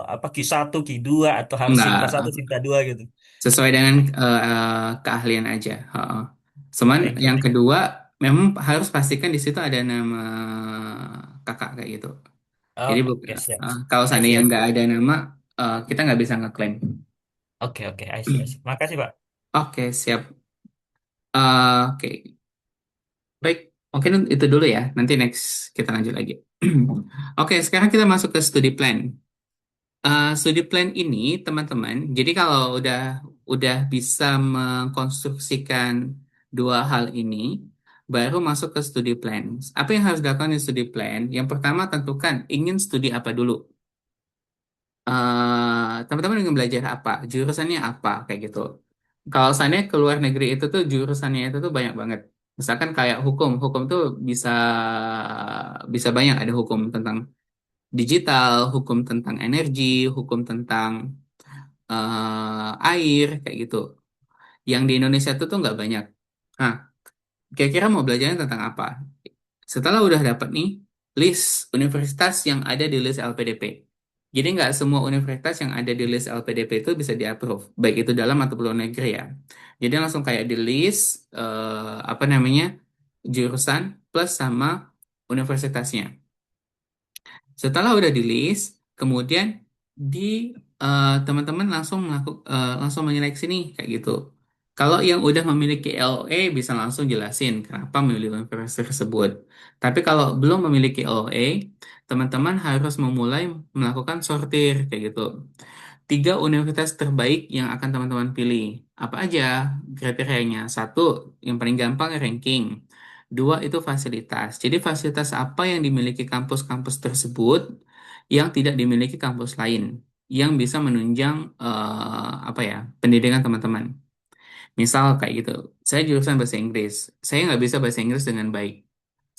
apa Q1, Q2 atau harus Sinta satu, Nggak Sinta 2 gitu. sesuai dengan keahlian aja. Cuman Thank you, yang thank you. kedua memang harus pastikan di situ ada nama kakak kayak gitu. Jadi Oke, siap. kalau I see, seandainya I see. nggak ada nama, kita nggak bisa ngeklaim. Oke, oke, I see, I see. Makasih, Pak. Oke, siap. Oke, baik. Mungkin itu dulu ya. Nanti next kita lanjut lagi. Oke, sekarang kita masuk ke studi plan. Studi plan ini, teman-teman, jadi kalau udah bisa mengkonstruksikan dua hal ini, baru masuk ke studi plan. Apa yang harus dilakukan di studi plan? Yang pertama, tentukan ingin studi apa dulu. Teman-teman ingin belajar apa, jurusannya apa, kayak gitu. Kalau saya ke luar negeri itu tuh jurusannya itu tuh banyak banget. Misalkan kayak hukum, hukum tuh bisa bisa banyak. Ada hukum tentang digital, hukum tentang energi, hukum tentang air, kayak gitu. Yang di Indonesia tuh nggak banyak. Nah, kira-kira mau belajarnya tentang apa? Setelah udah dapat nih list universitas yang ada di list LPDP. Jadi nggak semua universitas yang ada di list LPDP itu bisa di-approve, baik itu dalam atau luar negeri ya. Jadi langsung kayak di list apa namanya jurusan plus sama universitasnya. Setelah udah di list, kemudian di teman-teman langsung menyeleksi nih kayak gitu. Kalau yang udah memiliki LOE bisa langsung jelasin kenapa memilih universitas tersebut. Tapi kalau belum memiliki LOE, teman-teman harus memulai melakukan sortir kayak gitu. Tiga universitas terbaik yang akan teman-teman pilih. Apa aja kriterianya? Satu, yang paling gampang ranking. Dua, itu fasilitas. Jadi fasilitas apa yang dimiliki kampus-kampus tersebut yang tidak dimiliki kampus lain, yang bisa menunjang apa ya pendidikan teman-teman. Misal kayak gitu, saya jurusan bahasa Inggris, saya nggak bisa bahasa Inggris dengan baik.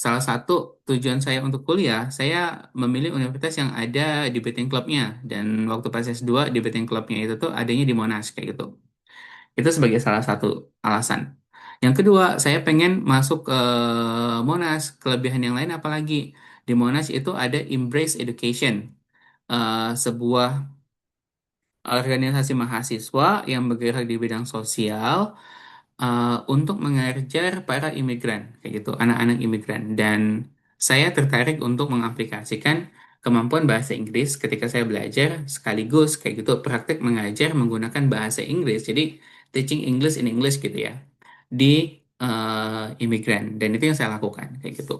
Salah satu tujuan saya untuk kuliah, saya memilih universitas yang ada debating clubnya. Dan waktu pas S2, debating clubnya itu tuh adanya di Monash kayak gitu. Itu sebagai salah satu alasan. Yang kedua, saya pengen masuk ke Monash. Kelebihan yang lain apalagi? Di Monash itu ada Embrace Education, sebuah organisasi mahasiswa yang bergerak di bidang sosial untuk mengajar para imigran, kayak gitu, anak-anak imigran. Dan saya tertarik untuk mengaplikasikan kemampuan bahasa Inggris ketika saya belajar, sekaligus kayak gitu praktek mengajar menggunakan bahasa Inggris. Jadi teaching English in English gitu ya di imigran. Dan itu yang saya lakukan kayak gitu.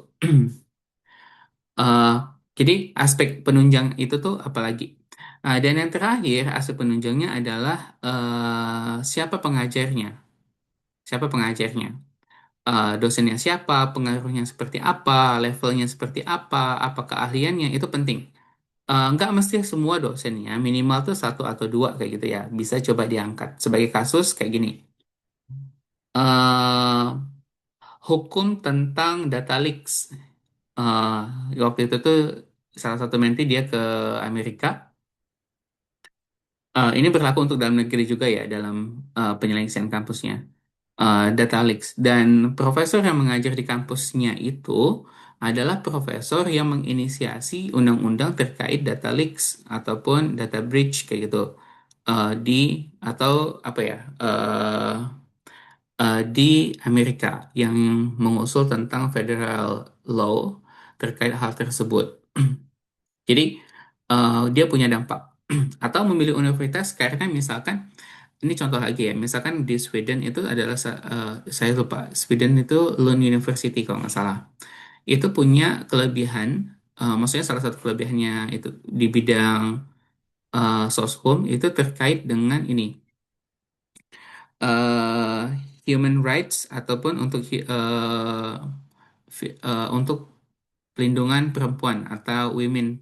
Eh, jadi aspek penunjang itu tuh apalagi. Dan yang terakhir aspek penunjangnya adalah siapa pengajarnya. Siapa pengajarnya? Dosennya siapa, pengaruhnya seperti apa, levelnya seperti apa keahliannya, itu penting. Nggak mesti semua dosennya, minimal tuh satu atau dua kayak gitu ya, bisa coba diangkat. Sebagai kasus kayak gini, eh hukum tentang data leaks. Eh, Waktu itu tuh salah satu menti dia ke Amerika. Ini berlaku untuk dalam negeri juga ya, dalam penyelesaian kampusnya. Data leaks. Dan profesor yang mengajar di kampusnya itu adalah profesor yang menginisiasi undang-undang terkait data leaks ataupun data breach kayak gitu. Di atau apa ya di Amerika yang mengusul tentang federal law terkait hal tersebut. Jadi dia punya dampak. Atau memilih universitas karena misalkan, ini contoh lagi ya, misalkan di Sweden itu adalah, saya lupa, Sweden itu Lund University kalau nggak salah. Itu punya kelebihan, maksudnya salah satu kelebihannya itu di bidang soshum itu terkait dengan ini, eh, human rights ataupun untuk untuk pelindungan perempuan atau women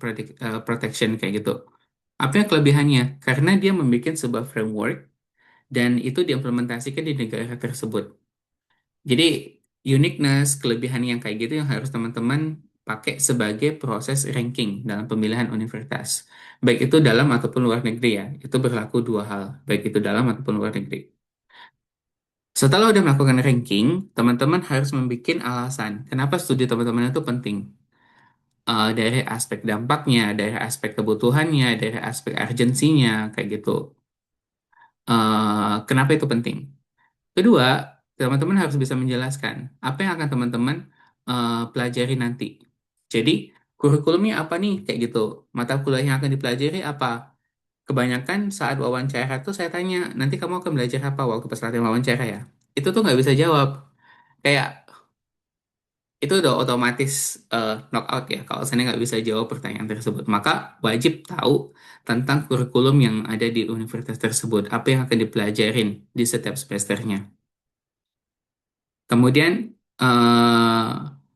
protection kayak gitu. Apa yang kelebihannya? Karena dia membuat sebuah framework dan itu diimplementasikan di negara tersebut. Jadi uniqueness, kelebihan yang kayak gitu yang harus teman-teman pakai sebagai proses ranking dalam pemilihan universitas. Baik itu dalam ataupun luar negeri ya. Itu berlaku dua hal, baik itu dalam ataupun luar negeri. Setelah udah melakukan ranking, teman-teman harus membuat alasan kenapa studi teman-teman itu penting. Dari aspek dampaknya, dari aspek kebutuhannya, dari aspek urgensinya, kayak gitu. Kenapa itu penting? Kedua, teman-teman harus bisa menjelaskan apa yang akan teman-teman pelajari nanti. Jadi, kurikulumnya apa nih? Kayak gitu. Mata kuliah yang akan dipelajari apa? Kebanyakan saat wawancara tuh saya tanya, nanti kamu akan belajar apa waktu pas latihan wawancara ya? Itu tuh nggak bisa jawab. Kayak, itu udah otomatis knock out ya kalau saya nggak bisa jawab pertanyaan tersebut. Maka wajib tahu tentang kurikulum yang ada di universitas tersebut, apa yang akan dipelajarin di setiap semesternya. Kemudian,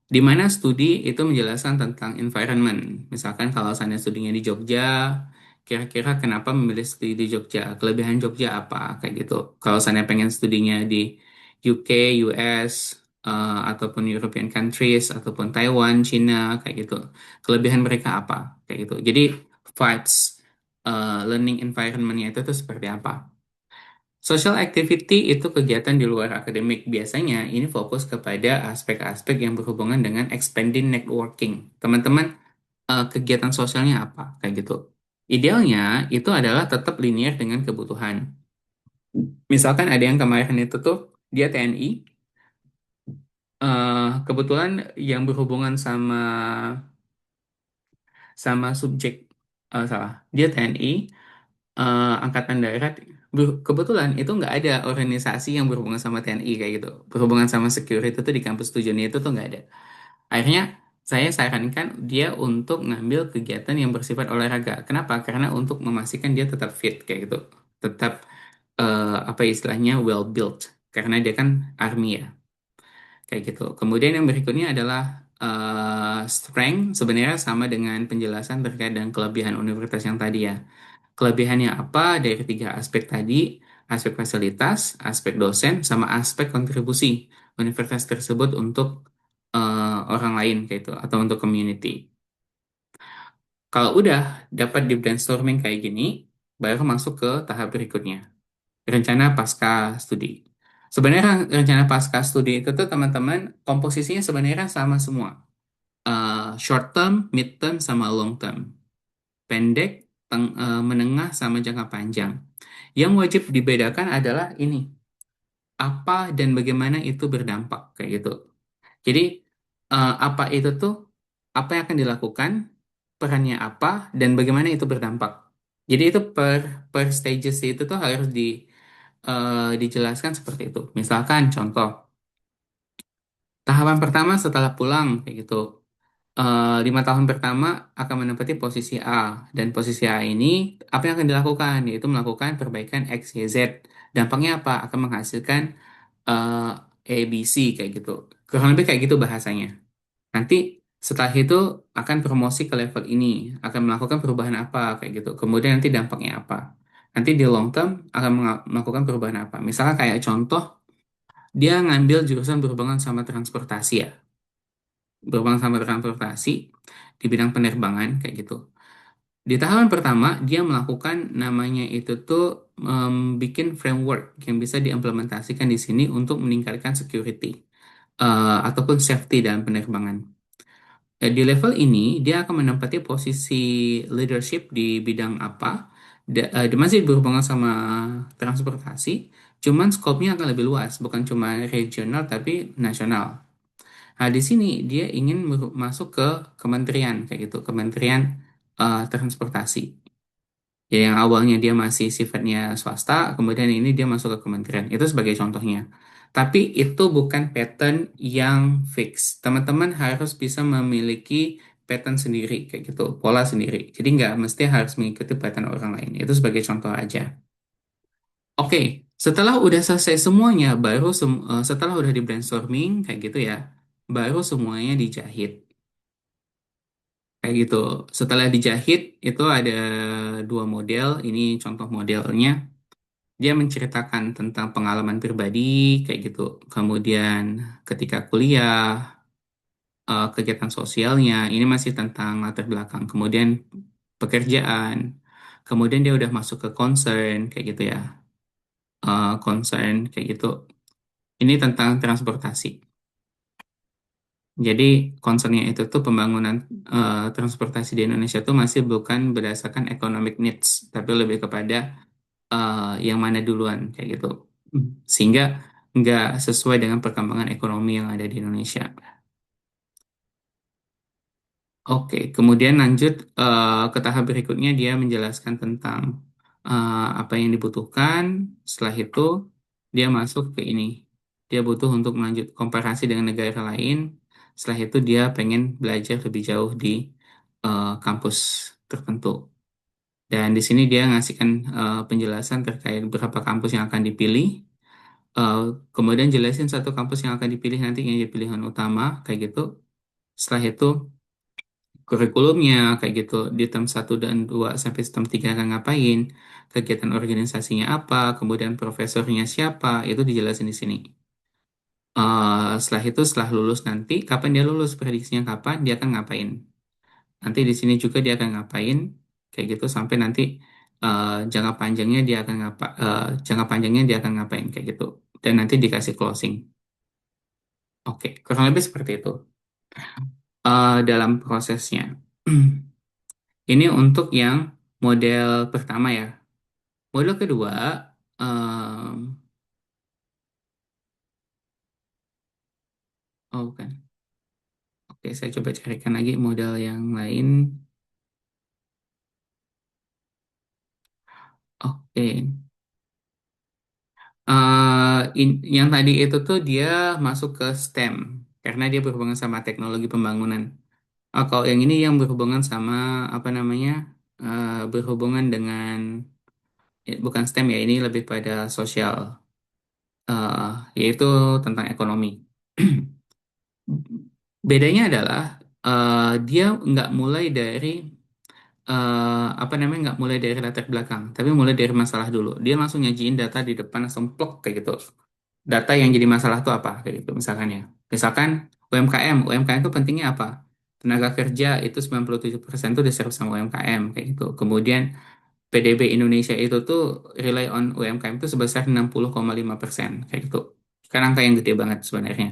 di mana studi itu menjelaskan tentang environment. Misalkan kalau saya studinya di Jogja, kira-kira kenapa memilih studi di Jogja? Kelebihan Jogja apa? Kayak gitu. Kalau saya pengen studinya di UK, US, ataupun European countries, ataupun Taiwan, Cina, kayak gitu. Kelebihan mereka apa? Kayak gitu. Jadi vibes, learning environment-nya itu tuh seperti apa? Social activity itu kegiatan di luar akademik. Biasanya ini fokus kepada aspek-aspek yang berhubungan dengan expanding networking. Teman-teman, kegiatan sosialnya apa? Kayak gitu. Idealnya itu adalah tetap linear dengan kebutuhan. Misalkan ada yang kemarin itu tuh dia TNI, kebetulan yang berhubungan sama sama subjek, salah, dia TNI, Angkatan Darat. Kebetulan itu nggak ada organisasi yang berhubungan sama TNI kayak gitu. Berhubungan sama security itu di kampus tujuannya itu tuh nggak ada. Akhirnya saya sarankan dia untuk ngambil kegiatan yang bersifat olahraga. Kenapa? Karena untuk memastikan dia tetap fit kayak gitu. Tetap, apa istilahnya, well built. Karena dia kan army ya. Kayak gitu. Kemudian yang berikutnya adalah strength, sebenarnya sama dengan penjelasan terkait dengan kelebihan universitas yang tadi ya. Kelebihannya apa dari tiga aspek tadi? Aspek fasilitas, aspek dosen, sama aspek kontribusi universitas tersebut untuk orang lain kayak itu atau untuk community. Kalau udah dapat di brainstorming kayak gini, baru masuk ke tahap berikutnya, rencana pasca studi. Sebenarnya rencana pasca studi itu tuh teman-teman komposisinya sebenarnya sama semua. Short term, mid term, sama long term. Pendek, menengah, sama jangka panjang. Yang wajib dibedakan adalah ini, apa dan bagaimana itu berdampak kayak gitu. Jadi, apa itu tuh, apa yang akan dilakukan, perannya apa, dan bagaimana itu berdampak. Jadi itu per stages itu tuh harus dijelaskan seperti itu. Misalkan contoh, tahapan pertama setelah pulang kayak gitu. 5 tahun pertama akan menempati posisi A, dan posisi A ini apa yang akan dilakukan, yaitu melakukan perbaikan X, Y, Z. Dampaknya apa? Akan menghasilkan A, B, C kayak gitu. Kurang lebih kayak gitu bahasanya. Nanti setelah itu akan promosi ke level ini, akan melakukan perubahan apa kayak gitu. Kemudian nanti dampaknya apa? Nanti di long term akan melakukan perubahan apa? Misalnya kayak contoh, dia ngambil jurusan berhubungan sama transportasi ya, berhubungan sama transportasi di bidang penerbangan kayak gitu. Di tahapan pertama, dia melakukan namanya itu tuh bikin framework yang bisa diimplementasikan di sini untuk meningkatkan security, ataupun safety dalam penerbangan. Di level ini, dia akan menempati posisi leadership di bidang apa. Dia masih berhubungan sama transportasi, cuman skopnya akan lebih luas, bukan cuma regional tapi nasional. Nah, di sini dia ingin masuk ke kementerian kayak gitu, kementerian. transportasi. Ya, yang awalnya dia masih sifatnya swasta, kemudian ini dia masuk ke kementerian. Itu sebagai contohnya. Tapi itu bukan pattern yang fix. Teman-teman harus bisa memiliki pattern sendiri, kayak gitu, pola sendiri. Jadi nggak mesti harus mengikuti pattern orang lain. Itu sebagai contoh aja. Oke, setelah udah selesai semuanya, setelah udah di brainstorming, kayak gitu ya, baru semuanya dijahit. Kayak gitu. Setelah dijahit, itu ada dua model. Ini contoh modelnya. Dia menceritakan tentang pengalaman pribadi, kayak gitu. Kemudian ketika kuliah, kegiatan sosialnya, ini masih tentang latar belakang. Kemudian pekerjaan. Kemudian dia udah masuk ke concern, kayak gitu ya. Concern, kayak gitu. Ini tentang transportasi. Jadi concernnya itu tuh pembangunan transportasi di Indonesia tuh masih bukan berdasarkan economic needs, tapi lebih kepada yang mana duluan kayak gitu. Sehingga nggak sesuai dengan perkembangan ekonomi yang ada di Indonesia. Oke, kemudian lanjut ke tahap berikutnya dia menjelaskan tentang apa yang dibutuhkan. Setelah itu dia masuk ke ini. Dia butuh untuk melanjut komparasi dengan negara lain. Setelah itu dia pengen belajar lebih jauh di kampus tertentu. Dan di sini dia ngasihkan penjelasan terkait beberapa kampus yang akan dipilih. Eh, Kemudian jelasin satu kampus yang akan dipilih nanti yang jadi pilihan utama, kayak gitu. Setelah itu kurikulumnya, kayak gitu. Di term 1 dan 2 sampai term 3 akan ngapain, kegiatan organisasinya apa, kemudian profesornya siapa, itu dijelasin di sini. Setelah itu, setelah lulus nanti, kapan dia lulus, prediksinya kapan, dia akan ngapain. Nanti di sini juga dia akan ngapain, kayak gitu sampai nanti jangka panjangnya dia akan ngapain kayak gitu. Dan nanti dikasih closing. Oke, kurang lebih seperti itu dalam prosesnya. Ini untuk yang model pertama ya. Model kedua, em, oh bukan. Oke, saya coba carikan lagi model yang lain. Oke. Yang tadi itu tuh dia masuk ke STEM karena dia berhubungan sama teknologi pembangunan. Kalau yang ini yang berhubungan sama apa namanya berhubungan dengan bukan STEM ya, ini lebih pada sosial, eh, yaitu tentang ekonomi. Bedanya adalah dia nggak mulai dari apa namanya nggak mulai dari latar belakang, tapi mulai dari masalah dulu. Dia langsung nyajiin data di depan langsung plok kayak gitu. Data yang jadi masalah itu apa kayak gitu misalkan ya. Misalkan UMKM itu pentingnya apa? Tenaga kerja itu 97% itu diserve sama UMKM kayak gitu. Kemudian PDB Indonesia itu tuh rely on UMKM itu sebesar 60,5% kayak gitu. Kan angka yang gede banget sebenarnya.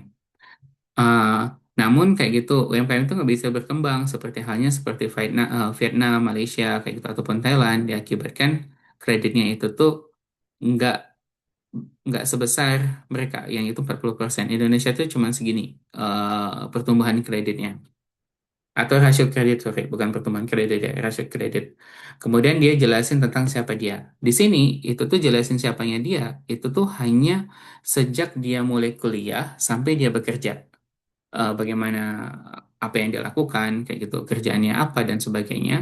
Eh, Namun kayak gitu UMKM itu nggak bisa berkembang seperti halnya seperti Vietnam, Malaysia kayak gitu ataupun Thailand diakibatkan kreditnya itu tuh nggak nggak sebesar mereka yang itu 40%. Indonesia tuh cuma segini pertumbuhan kreditnya atau rasio kredit, sorry, bukan pertumbuhan kredit ya, rasio kredit. Kemudian dia jelasin tentang siapa dia. Di sini itu tuh jelasin siapanya dia, itu tuh hanya sejak dia mulai kuliah sampai dia bekerja. Bagaimana apa yang dia lakukan, kayak gitu, kerjaannya apa dan sebagainya.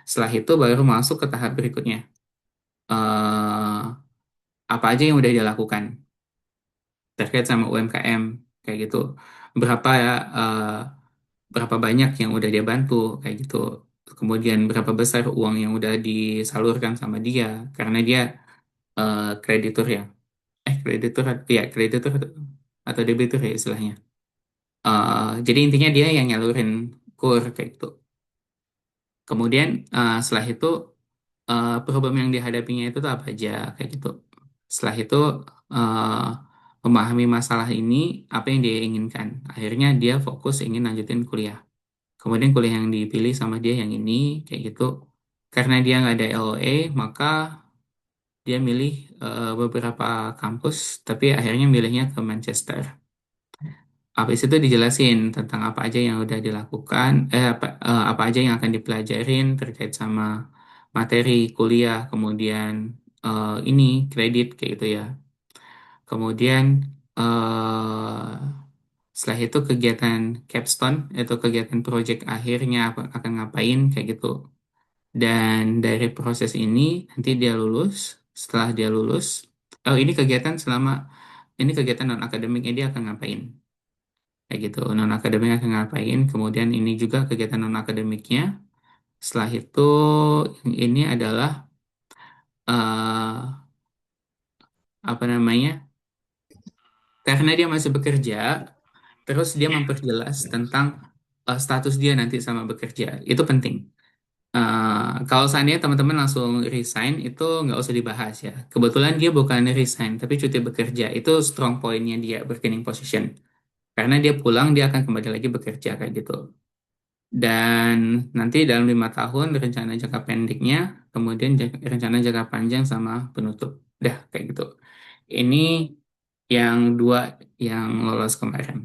Setelah itu baru masuk ke tahap berikutnya. Eh, Apa aja yang udah dia lakukan terkait sama UMKM kayak gitu. Berapa ya berapa banyak yang udah dia bantu kayak gitu. Kemudian berapa besar uang yang udah disalurkan sama dia karena dia kreditur ya. Kreditur ya kreditur atau debitur ya istilahnya. Jadi intinya dia yang nyalurin kur kayak gitu. Kemudian setelah itu problem yang dihadapinya itu tuh apa aja kayak gitu. Setelah itu eh, memahami masalah ini apa yang dia inginkan. Akhirnya dia fokus ingin lanjutin kuliah. Kemudian kuliah yang dipilih sama dia yang ini kayak gitu. Karena dia nggak ada LOE, maka dia milih beberapa kampus, tapi akhirnya milihnya ke Manchester. habis itu dijelasin tentang apa aja yang udah dilakukan, apa aja yang akan dipelajarin terkait sama materi kuliah, kemudian ini kredit kayak gitu ya. Kemudian eh setelah itu kegiatan capstone itu kegiatan project akhirnya akan ngapain kayak gitu. Dan dari proses ini nanti dia lulus. Setelah dia lulus, oh ini kegiatan non akademiknya dia akan ngapain kayak gitu. Non akademik akan ngapain. Kemudian ini juga kegiatan non akademiknya. Setelah itu yang ini adalah eh apa namanya? Karena dia masih bekerja, terus dia memperjelas tentang status dia nanti sama bekerja. Itu penting. Kalau seandainya teman-teman langsung resign, itu nggak usah dibahas ya. Kebetulan dia bukan resign, tapi cuti bekerja. Itu strong point-nya dia, bargaining position. Karena dia pulang, dia akan kembali lagi bekerja kayak gitu. Dan nanti dalam 5 tahun rencana jangka pendeknya, kemudian rencana jangka panjang sama penutup. Dah kayak gitu. Ini yang dua yang lolos kemarin.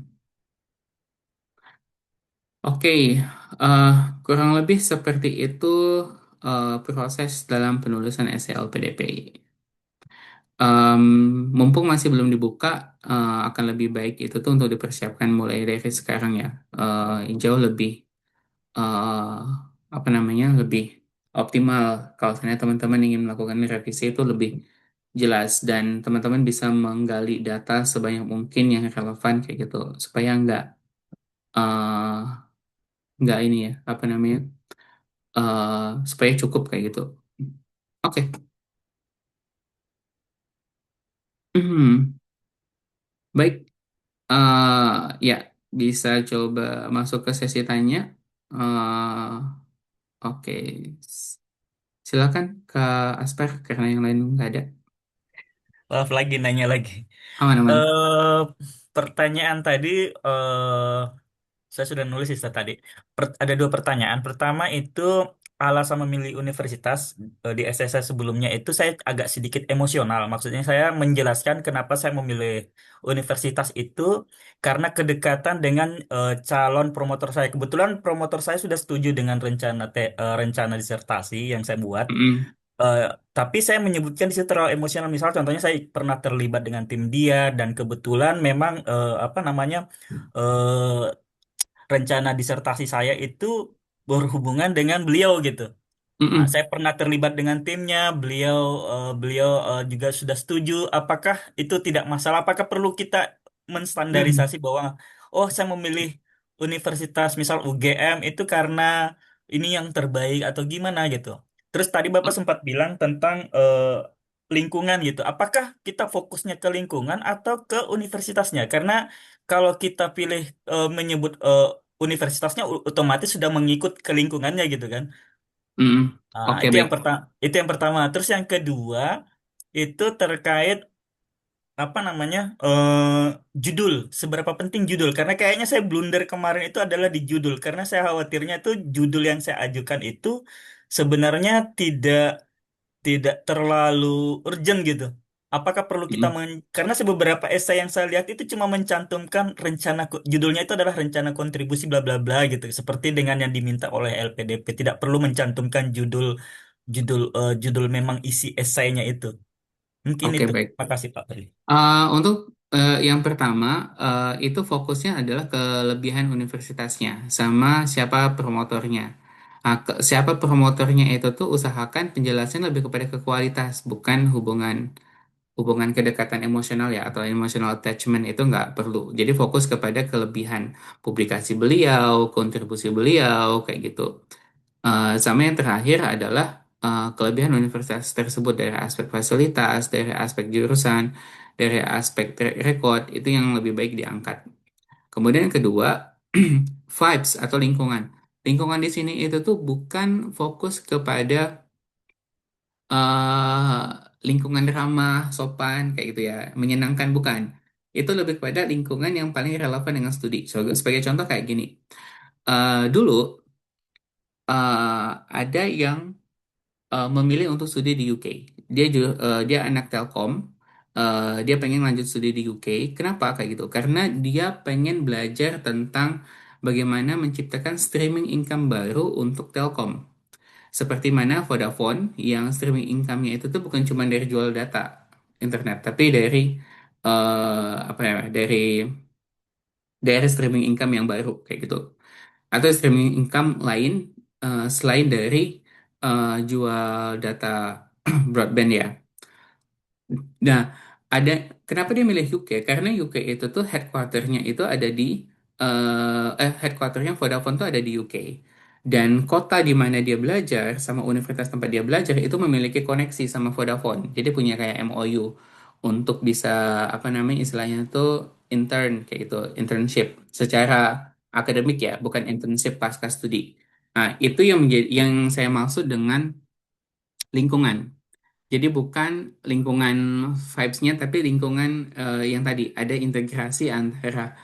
Oke, eh, kurang lebih seperti itu proses dalam penulisan essay LPDP. Em, Mumpung masih belum dibuka, akan lebih baik itu tuh untuk dipersiapkan mulai dari sekarang ya. Jauh lebih eh, apa namanya lebih optimal kalau misalnya teman-teman ingin melakukan revisi itu lebih jelas dan teman-teman bisa menggali data sebanyak mungkin yang relevan kayak gitu supaya eh, nggak ini ya apa namanya supaya cukup kayak gitu. Oke. Hmm, baik. Ya, bisa coba masuk ke sesi tanya. Oke. Silakan Kak Aspar karena yang lain nggak ada. Maaf lagi nanya lagi. Aman-aman. eh Pertanyaan tadi, saya sudah nulis sih tadi. Ada dua pertanyaan. Pertama itu alasan memilih universitas di SSS sebelumnya itu saya agak sedikit emosional. Maksudnya saya menjelaskan kenapa saya memilih universitas itu karena kedekatan dengan calon promotor saya. Kebetulan promotor saya sudah setuju dengan rencana disertasi yang saya buat. Mm-mm. Eh, tapi saya menyebutkan di situ terlalu emosional. Misal contohnya saya pernah terlibat dengan tim dia dan kebetulan memang apa namanya eh, rencana disertasi saya itu berhubungan dengan beliau gitu. Nah, Mm-mm. saya pernah terlibat dengan timnya, beliau juga sudah setuju. Apakah itu tidak masalah? Apakah perlu kita menstandarisasi Mm-mm. bahwa oh saya memilih universitas misal UGM itu karena ini yang terbaik atau gimana gitu. Terus tadi Bapak sempat bilang tentang lingkungan gitu. Apakah kita fokusnya ke lingkungan atau ke universitasnya? Karena kalau kita pilih menyebut universitasnya otomatis sudah mengikut ke lingkungannya gitu kan. Mm-mm. Nah, Oke, baik. itu yang pertama. Terus yang kedua itu terkait apa namanya judul. Seberapa penting judul? Karena kayaknya saya blunder kemarin itu adalah di judul. Karena saya khawatirnya itu judul yang saya ajukan itu sebenarnya tidak terlalu urgent gitu. Apakah perlu kita Mm-mm. karena beberapa esai yang saya lihat itu cuma mencantumkan judulnya itu adalah rencana kontribusi bla bla bla gitu, seperti dengan yang diminta oleh LPDP, tidak perlu mencantumkan judul memang isi esainya itu. Mungkin Oke, itu. baik. Makasih Pak Pri. Untuk yang pertama, itu fokusnya adalah kelebihan universitasnya sama siapa promotornya. Siapa promotornya itu tuh usahakan penjelasan lebih kepada ke kualitas, bukan hubungan hubungan kedekatan emosional ya atau emotional attachment itu nggak perlu. Jadi fokus kepada kelebihan publikasi beliau, kontribusi beliau, kayak gitu. Sama yang terakhir adalah kelebihan universitas tersebut dari aspek fasilitas, dari aspek jurusan, dari aspek track record itu yang lebih baik diangkat. Kemudian yang kedua, vibes atau lingkungan. Lingkungan di sini itu tuh bukan fokus kepada eh, lingkungan ramah, sopan, kayak gitu ya, menyenangkan bukan. Itu lebih kepada lingkungan yang paling relevan dengan studi. Sebagai contoh kayak gini, dulu ada yang memilih untuk studi di UK. Dia anak Telkom dia pengen lanjut studi di UK. Kenapa kayak gitu? Karena dia pengen belajar tentang bagaimana menciptakan streaming income baru untuk Telkom. Seperti mana Vodafone yang streaming income-nya itu tuh bukan cuma dari jual data internet, tapi dari apa ya, dari streaming income yang baru kayak gitu. Atau streaming income lain selain dari jual data broadband ya. Nah, ada kenapa dia milih UK? Karena UK itu tuh headquarternya itu ada di headquarternya Vodafone tuh ada di UK. Dan kota di mana dia belajar sama universitas tempat dia belajar itu memiliki koneksi sama Vodafone. Jadi punya kayak MOU untuk bisa apa namanya istilahnya tuh intern kayak gitu, internship secara akademik ya, bukan internship pasca studi. Nah, itu yang menjadi yang saya maksud dengan lingkungan. Jadi bukan lingkungan vibes-nya, tapi lingkungan yang tadi ada integrasi antara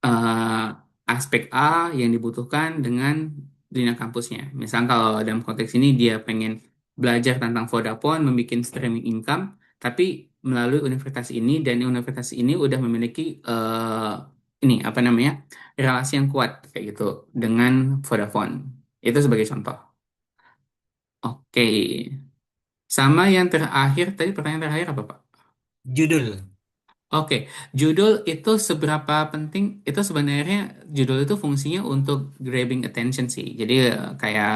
eh, aspek A yang dibutuhkan dengan dunia kampusnya. Misal kalau dalam konteks ini dia pengen belajar tentang Vodafone, membuat streaming income, tapi melalui universitas ini dan universitas ini udah memiliki ini apa namanya relasi yang kuat kayak gitu dengan Vodafone. Itu sebagai contoh. Oke. Sama yang terakhir, tadi pertanyaan terakhir apa, Pak? Judul. Oke, judul itu seberapa penting? Itu sebenarnya judul itu fungsinya untuk grabbing attention sih. Jadi kayak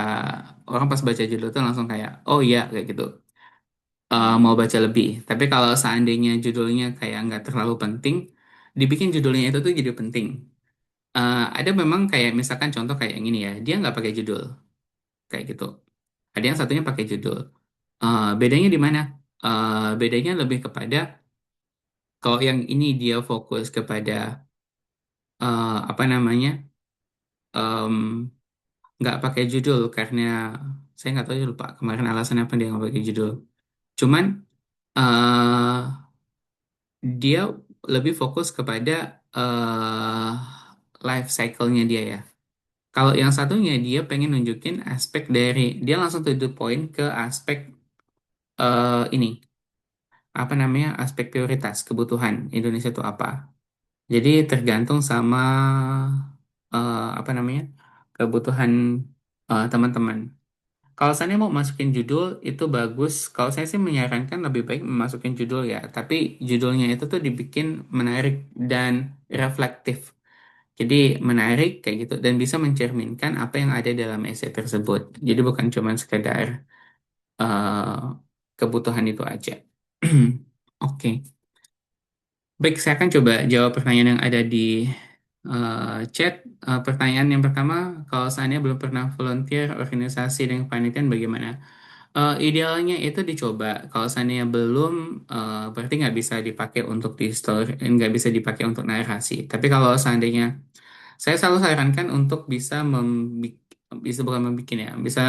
orang pas baca judul itu langsung kayak, oh iya kayak gitu, mau baca lebih. Tapi kalau seandainya judulnya kayak nggak terlalu penting, dibikin judulnya itu tuh jadi penting. Ada memang kayak misalkan contoh kayak yang ini ya, dia nggak pakai judul kayak gitu. Ada yang satunya pakai judul. Bedanya di mana? Bedanya lebih kepada kalau yang ini dia fokus kepada apa namanya em, nggak pakai judul karena saya nggak tahu ya, lupa kemarin alasan apa dia nggak pakai judul. Cuman eh dia lebih fokus kepada life cycle-nya dia ya. Kalau yang satunya dia pengen nunjukin aspek dari dia langsung to the point ke aspek ini apa namanya aspek prioritas kebutuhan Indonesia itu apa. Jadi tergantung sama apa namanya kebutuhan teman-teman. Kalau saya mau masukin judul itu bagus. Kalau saya sih menyarankan lebih baik memasukin judul ya. Tapi judulnya itu tuh dibikin menarik dan reflektif. Jadi menarik kayak gitu dan bisa mencerminkan apa yang ada dalam esai tersebut. Jadi bukan cuma sekedar eh, kebutuhan itu aja. Oke. Baik, saya akan coba jawab pertanyaan yang ada di chat. Pertanyaan yang pertama, kalau seandainya belum pernah volunteer organisasi dan kepanitiaan bagaimana? Idealnya itu dicoba. Kalau seandainya belum, berarti nggak bisa dipakai untuk di story, nggak bisa dipakai untuk narasi. Tapi kalau seandainya, saya selalu sarankan untuk bisa bukan membuat ya, bisa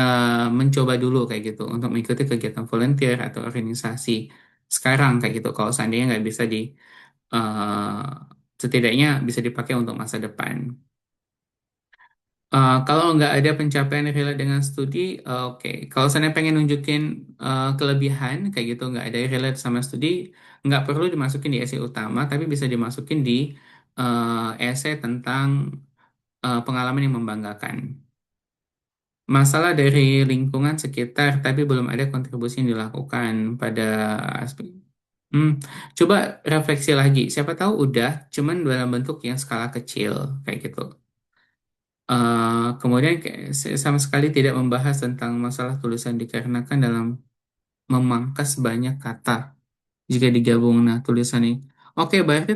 mencoba dulu kayak gitu untuk mengikuti kegiatan volunteer atau organisasi sekarang kayak gitu. Kalau seandainya nggak bisa eh, setidaknya bisa dipakai untuk masa depan. Kalau nggak ada pencapaian yang relate dengan studi, oke. Kalau saya pengen nunjukin kelebihan kayak gitu, nggak ada yang relate sama studi, nggak perlu dimasukin di essay utama, tapi bisa dimasukin di essay tentang pengalaman yang membanggakan. Masalah dari lingkungan sekitar, tapi belum ada kontribusi yang dilakukan pada aspek. Hmm, coba refleksi lagi. Siapa tahu udah, cuman dalam bentuk yang skala kecil kayak gitu. Kemudian saya sama sekali tidak membahas tentang masalah tulisan dikarenakan dalam memangkas banyak kata jika digabung. Nah, tulisan ini. Oke, berarti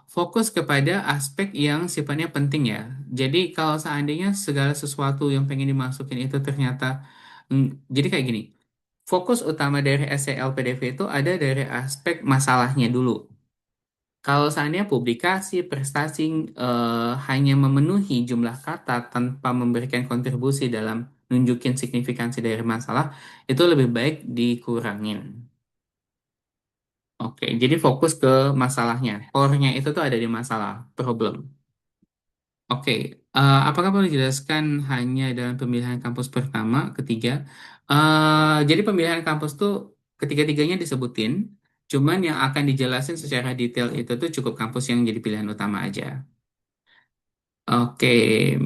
fokus kepada aspek yang sifatnya penting ya. Jadi kalau seandainya segala sesuatu yang pengen dimasukin itu ternyata jadi kayak gini. Fokus utama dari SCLPDV itu ada dari aspek masalahnya dulu. Kalau seandainya publikasi, prestasi hanya memenuhi jumlah kata tanpa memberikan kontribusi dalam nunjukin signifikansi dari masalah, itu lebih baik dikurangin. Oke, jadi fokus ke masalahnya. Core-nya itu tuh ada di masalah, problem. Oke, apakah perlu dijelaskan hanya dalam pemilihan kampus pertama, ketiga? Jadi pemilihan kampus tuh ketiga-tiganya disebutin, Cuman yang akan dijelasin secara detail itu tuh cukup kampus yang jadi pilihan utama aja. Oke,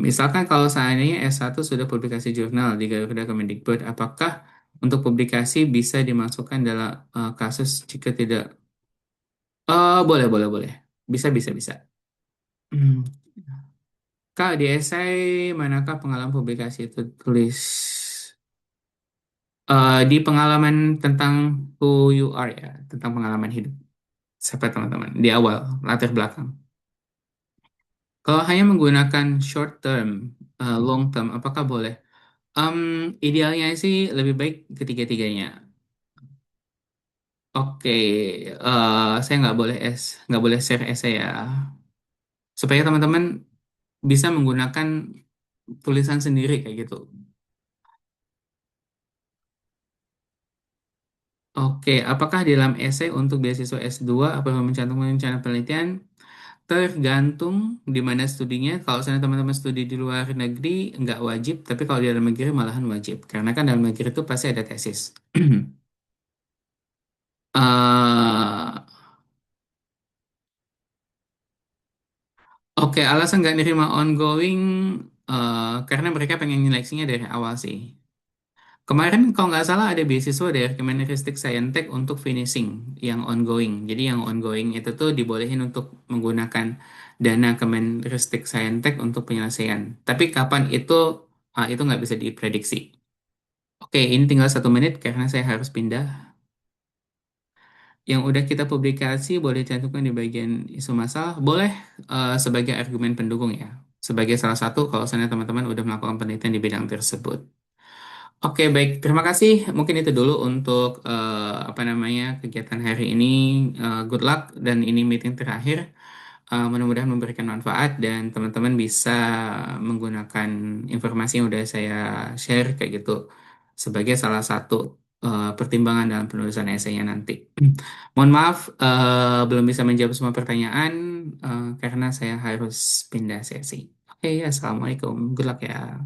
misalkan kalau seandainya S1 sudah publikasi jurnal di Garuda Kemendikbud, apakah untuk publikasi bisa dimasukkan dalam kasus jika tidak? Oh, boleh, boleh, boleh. Bisa, bisa, bisa. Hmm. Kak, di esai manakah pengalaman publikasi itu tulis? Di pengalaman tentang who you are ya, tentang pengalaman hidup. Siapa teman-teman? Di awal, latar belakang. Kalau hanya menggunakan short term, long term, apakah boleh? Em, Idealnya sih lebih baik ketiga-tiganya. Oke, saya nggak boleh share essay ya, supaya teman-teman bisa menggunakan tulisan sendiri kayak gitu. Oke, apakah di dalam essay untuk beasiswa S2 perlu mencantumkan rencana penelitian? Tergantung di mana studinya. Kalau misalnya teman-teman studi di luar negeri, nggak wajib. Tapi kalau di dalam negeri malahan wajib. Karena kan dalam negeri itu pasti ada tesis. Eh, oke, alasan nggak nerima ongoing, karena mereka pengen nyeleksinya dari awal sih. Kemarin kalau nggak salah ada beasiswa dari Kemenristek Saintek untuk finishing yang ongoing. Jadi yang ongoing itu tuh dibolehin untuk menggunakan dana Kemenristek Saintek untuk penyelesaian. Tapi kapan itu nggak bisa diprediksi. Oke, ini tinggal 1 menit karena saya harus pindah. Yang udah kita publikasi boleh cantumkan di bagian isu masalah. Boleh sebagai argumen pendukung ya. Sebagai salah satu kalau misalnya teman-teman udah melakukan penelitian di bidang tersebut. Oke, baik. Terima kasih. Mungkin itu dulu untuk apa namanya kegiatan hari ini. Good luck dan ini meeting terakhir. Mudah-mudahan memberikan manfaat dan teman-teman bisa menggunakan informasi yang udah saya share kayak gitu sebagai salah satu pertimbangan dalam penulisan esainya nanti. Mohon maaf belum bisa menjawab semua pertanyaan karena saya harus pindah sesi. Oke, assalamualaikum. Good luck ya.